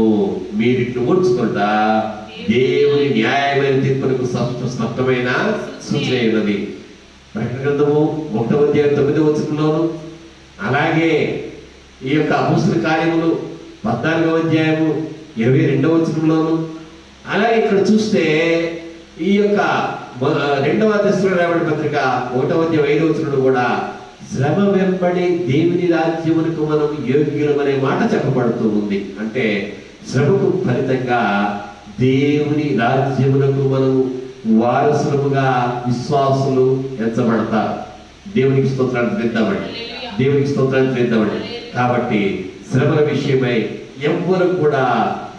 మీరిట్లు ఓర్చుకుంటా దేవుని న్యాయమైన తీర్పునకు స్పష్టమైన సూచన ఉన్నది. ప్రకటన గ్రంథము 1వ అధ్యాయం 9వ వచనంలోను, అలాగే ఈ యొక్క అపోస్తల కార్యములు 14వ అధ్యాయము 22వ వచనంలోను, అలాగే ఇక్కడ చూస్తే ఈ యొక్క 2వ దశలోని పత్రిక 1వ అధ్యాయం 5వ వచనంలో కూడా శ్రమ వెంబడి దేవుని రాజ్యమునకు మనం యోగ్యులమనే మాట చెప్పబడుతూ ఉంది. అంటే శ్రమకు ఫలితంగా దేవుని రాజ్యమునకు మనం వారసులుగా విశ్వాసులు ఎంచబడతారు. దేవునికి స్తోత్రాలు చేద్దామండి. దేవునికి స్తోత్రాలు చేద్దామండి. కాబట్టి శ్రమల విషయమై ఎవ్వరు కూడా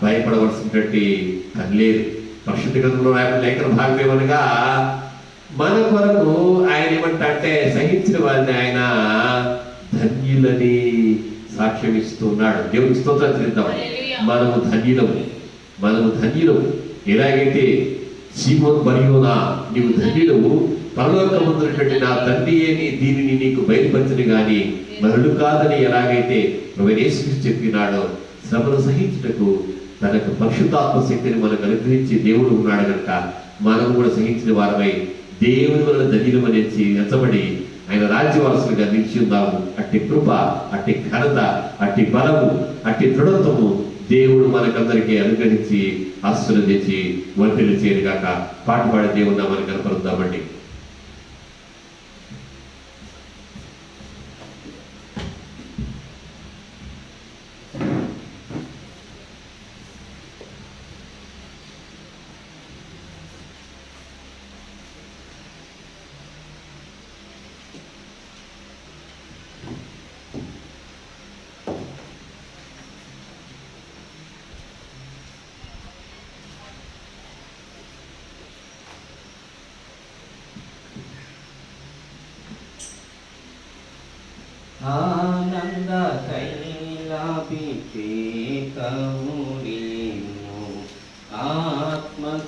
భయపడవలసినటువంటి పని లేదు. పరిశుద్ధ గ్రంథంలో లేఖన భాగం ఏమనగా, మన కొరకు ఆయన ఏమంటే సహించిన వారిని ఆయన ధన్యులని సాక్ష్యం ఇస్తున్నాడు. దేవునికి స్తోత్రాలు చెల్లిద్దామండి. మనము ధన్యులము, మనము ధన్యులము. ఎలాగైతే సీమోను బర్యోనా నీవు ధన్యుడవు, పరలోకమందున్నటువంటి నా తండ్రియే దీనిని నీకు బయలుపరచని గాని మరుడు కాదని ఎలాగైతే ప్రభువైన యేసుక్రీస్తు చెప్పినాడో, శ్రమను సహించుటకు తనకు పరిశుద్ధాత్మ శక్తిని మనకు అనుగ్రహించి దేవుడు ఉన్నాడు కనుక మనం కూడా సహించిన వారమై దేవుని వలన ధన్యులమని ఎంచబడి ఆయన రాజ్యవారసులుగా నిలిచి ఉందాము. అట్టి కృప, అట్టి ఘనత, అట్టి బలము, అట్టి దృఢత్వము దేవుడు మనకందరికీ అనుగ్రహించి ఆశీర్వదించి వర్ధిల్లు చేయనుగాక. పాట పాడే దేవుడు నామని కనపరుద్దామండి. ఆనంద తైలాభిషేకము నీవు ఆత్మస్వరూపుడా,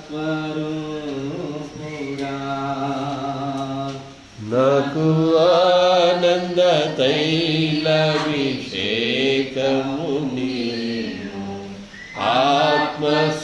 నాకు ఆనంద తైలాభిషేకము నీవు ఆత్మస్వరూపుడా,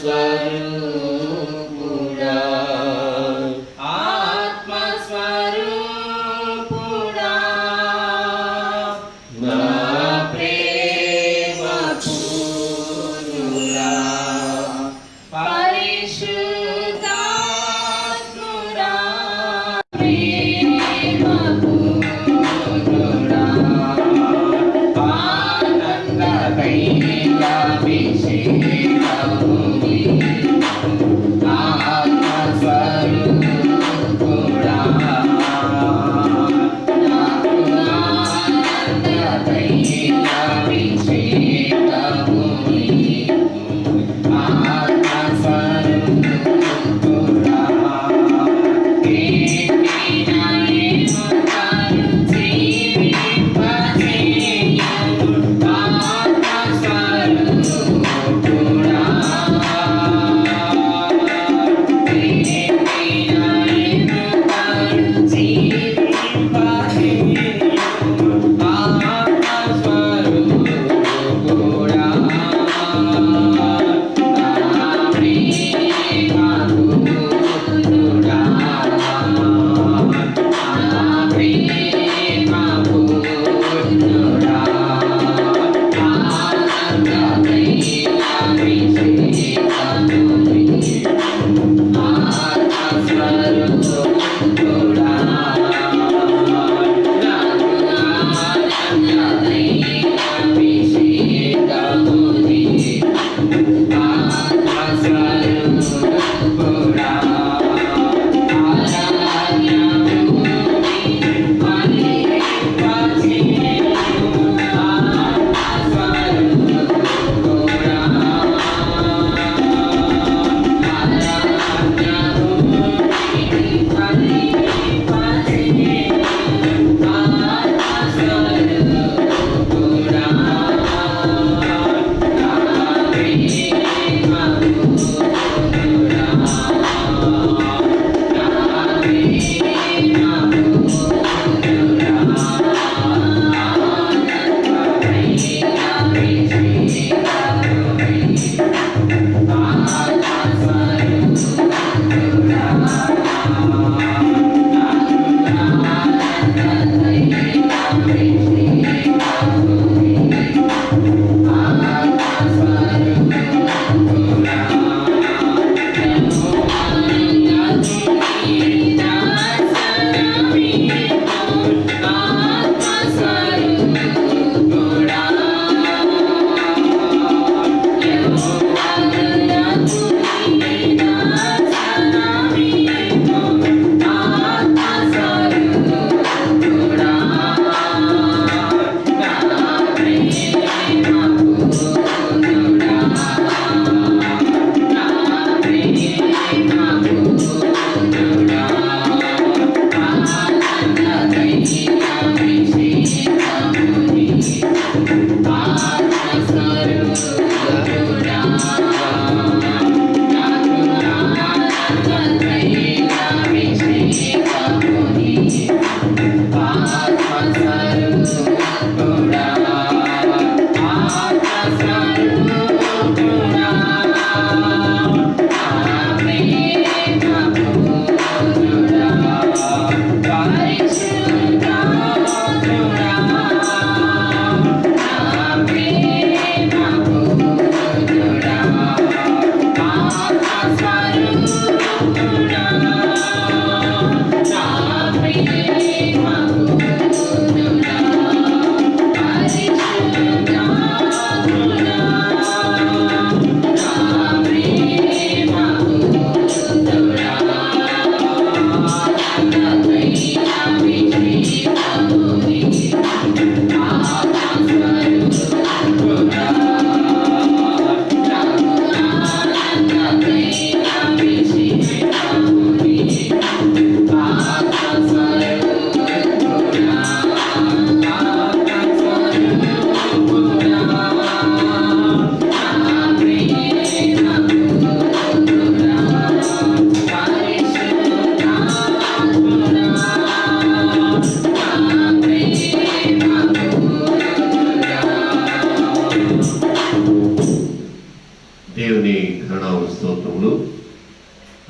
దేవుని ఘననామ స్తోత్రములు.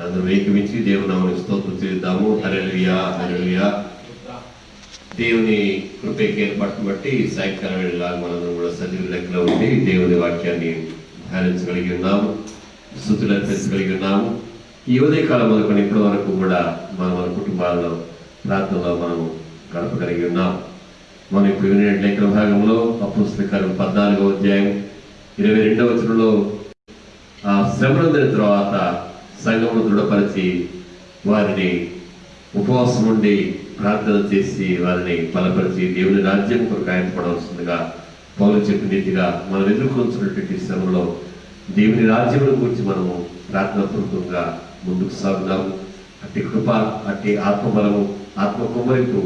అందరూ ఏకమించి దేవుని నామమునకు స్తోత్రం చేద్దాము. హల్లెలూయా, హల్లెలూయా. దేవుని కృపకి ఏర్పాటును బట్టి సాయంకాలం వేళ మనందరం కూడా సజీవ లెక్కలో ఉండి దేవుని వాక్యాన్ని ధ్యానించగలిగి ఉన్నాము, స్తుతులు అర్పించగలిగి ఉన్నాము. ఈ ఉదయకాలం మొదలుకొని ఇప్పటి వరకు కూడా మన కుటుంబాల్లో ప్రార్థనలో మనం గడపగలిగి ఉన్నాం. మనం ఇప్పుడు వినే లేఖన భాగంలో అపోస్తలుల కార్యములు 14వ అధ్యాయం 22వ వచనంలో ఆ శ్రమలందిన తర్వాత సంఘమును దృఢపరిచి వారిని ఉపవాసం ఉండి ప్రార్థన చేసి వారిని బలపరిచి దేవుని రాజ్యం కొరకు ఆయనపడవలసిందిగా పౌలు చెప్పిన రీతిగా మనం ఎదుర్కొంటున్నటువంటి శ్రమలో దేవుని రాజ్యం గురించి మనము ప్రార్థనాపూర్వకంగా ముందుకు సాగుదాము. అట్టి కృప, అట్టి ఆత్మబలము, ఆత్మ కుమ్మరింపు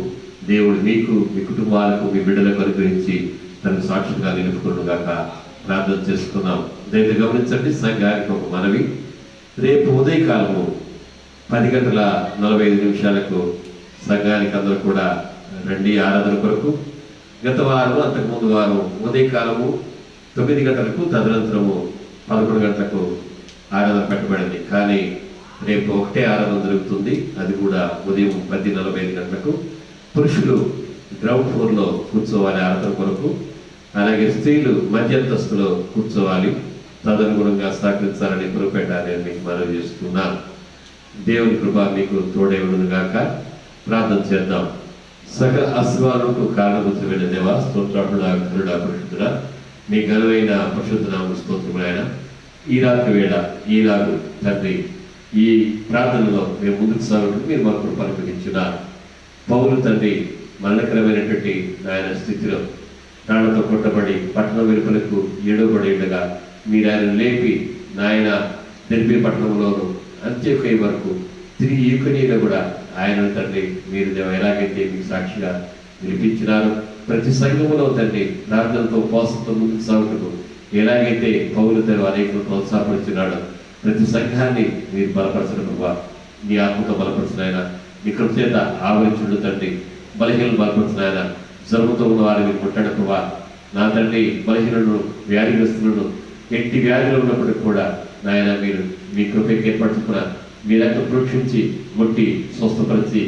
దేవుడు మీకు, మీ కుటుంబాలకు, మీ బిడ్డలకు అనుగ్రహించి తన సాక్షిగా నిలుపుకున్నగాక ప్రార్థన చేసుకున్నాం. దయచేసి గమనించండి, సంఘానికి ఒక మనవి. రేపు ఉదయకాలము 10:45 సంఘానికి అందరూ కూడా రండి ఆరాధన కొరకు. గత వారం, అంతకుముందు వారం ఉదయకాలము 9 గంటలకు, తదనంతరము 11 గంటలకు ఆరాధన పెట్టబడింది. కానీ రేపు ఒకటే ఆరాధన జరుగుతుంది, అది కూడా ఉదయం 10:45 గంటలకు. పురుషులు గ్రౌండ్ ఫ్లోర్లో కూర్చోవాలి ఆరాధన కొరకు, అలాగే స్త్రీలు మధ్యంతస్తులో కూర్చోవాలి. తదనుగుణంగా సహకరించాలని పురపేట నేను మీకు మనవి చేస్తున్నాను. దేవుని కృప మీకు తోడై ఉండును గాక. ప్రార్థన చేద్దాం. సకల ఆశీర్వాదాలకు కారణభూతమైన దేవా, స్తోత్రాత్ముడా, ఘనుడా, పరిశుద్ధుడా, మీ ఘనమైన పరిశుద్ధ నామమునకు స్తోత్రములైన ఈ రాత్రి వేళ ఈలాగు తండ్రి ఈ ప్రార్థనలో మేము ముందుకు సాగుతూ మీరు మా కృప అనుగ్రహించున్నారు. పౌలు తండ్రి మరణకరమైనటువంటి ఆయన స్థితిలో రాళ్లతో కొట్టబడి పట్టణం వెలుపలకు ఏడవబడి ఉండగా మీరు ఆయన లేపి నాయన దెర్బే పట్టణంలోను అంత్యొకై వరకు తిరిగి యూకనీలో కూడా ఆయన తండ్రి మీరు ఎలాగైతే మీకు సాక్షిగా నిలిపించినారు. ప్రతి సంఘములో తండ్రి ప్రార్థనతో ఉపవాసంతో ముందుకు సాగుటకు ఎలాగైతే పౌలు తను అనేకులు ప్రోత్సాహపడుతున్నాడు, ప్రతి సంఘాన్ని మీరు బలపరచడం ప్రభా, మీ ఆత్మతో బలపరచిన మీ కృపచేత ఆవరించుడు తండ్రి. బలహీనలు బలపరచిన ఆయన, జ్వరముతో ఉన్న వారిని మీరు ముట్టడం ప్రభా. నా తండ్రి బలహీనులను, వ్యాధిగ్రస్తులను, ఎట్టి వ్యాధులు ఉన్నప్పటికీ కూడా నాయన మీరు మీ కృపకి ఏర్పరచుకున్న మీ రక్తం ప్రోక్షించి ముట్టి స్వస్థపరిచి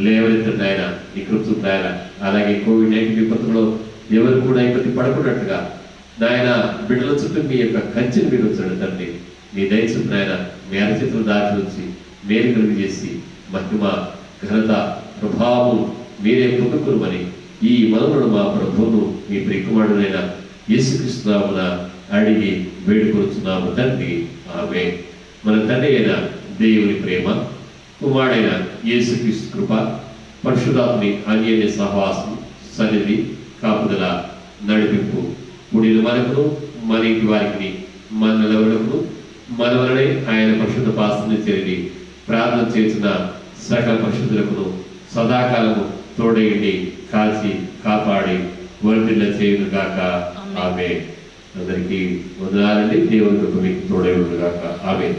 లేవనెత్తండి ఆయన, మీ కృప ఆయన. అలాగే కోవిడ్-19 విపత్తులో ఎవరు కూడా ఇబ్బంది పడకున్నట్టుగా నాయన బిడ్డల చుట్టూ మీ యొక్క కంచెని మీరు ఉంచండి తండ్రి. మీ దయచుట్టు నాయన మీ అరచేతులు దాచి ఉంచి మేలు కలుగు చేసి మహిమ, ఘనత, ప్రభావం మీరే పొందుకురమని ఈ మనవుడు మా ప్రభువును మీ ప్రియకుమారుడైన యేసుక్రీస్తు నామమున అడిగి వేడుకొనుచున్నాము తండ్రి, ఆమేన్. మన తండ్రి అయిన దేవుని ప్రేమ, కుమారుడైన యేసుక్రీస్తు కృప, పరిశుద్ధాత్మని అన్యోన్య సహవాసం, సన్నిధి, కాపుదల, నడిపింపు కూడిన మనకును, మన ఇంటి వారికి, మన నిలవడకును, మన వలనే ఆయన పరిశుద్ధ పాసని చేరి ప్రార్థన చేసిన సకల పరిశుద్ధులకును సదాకాలము తోడేయండి, కాల్చి కాపాడి వర్ధిల్ల చేయును గాక. ఆమేన్. అందరికీ వందనాలండి. దేవుని కృప మీకు తోడై ఉండును గాక. ఆమేన్.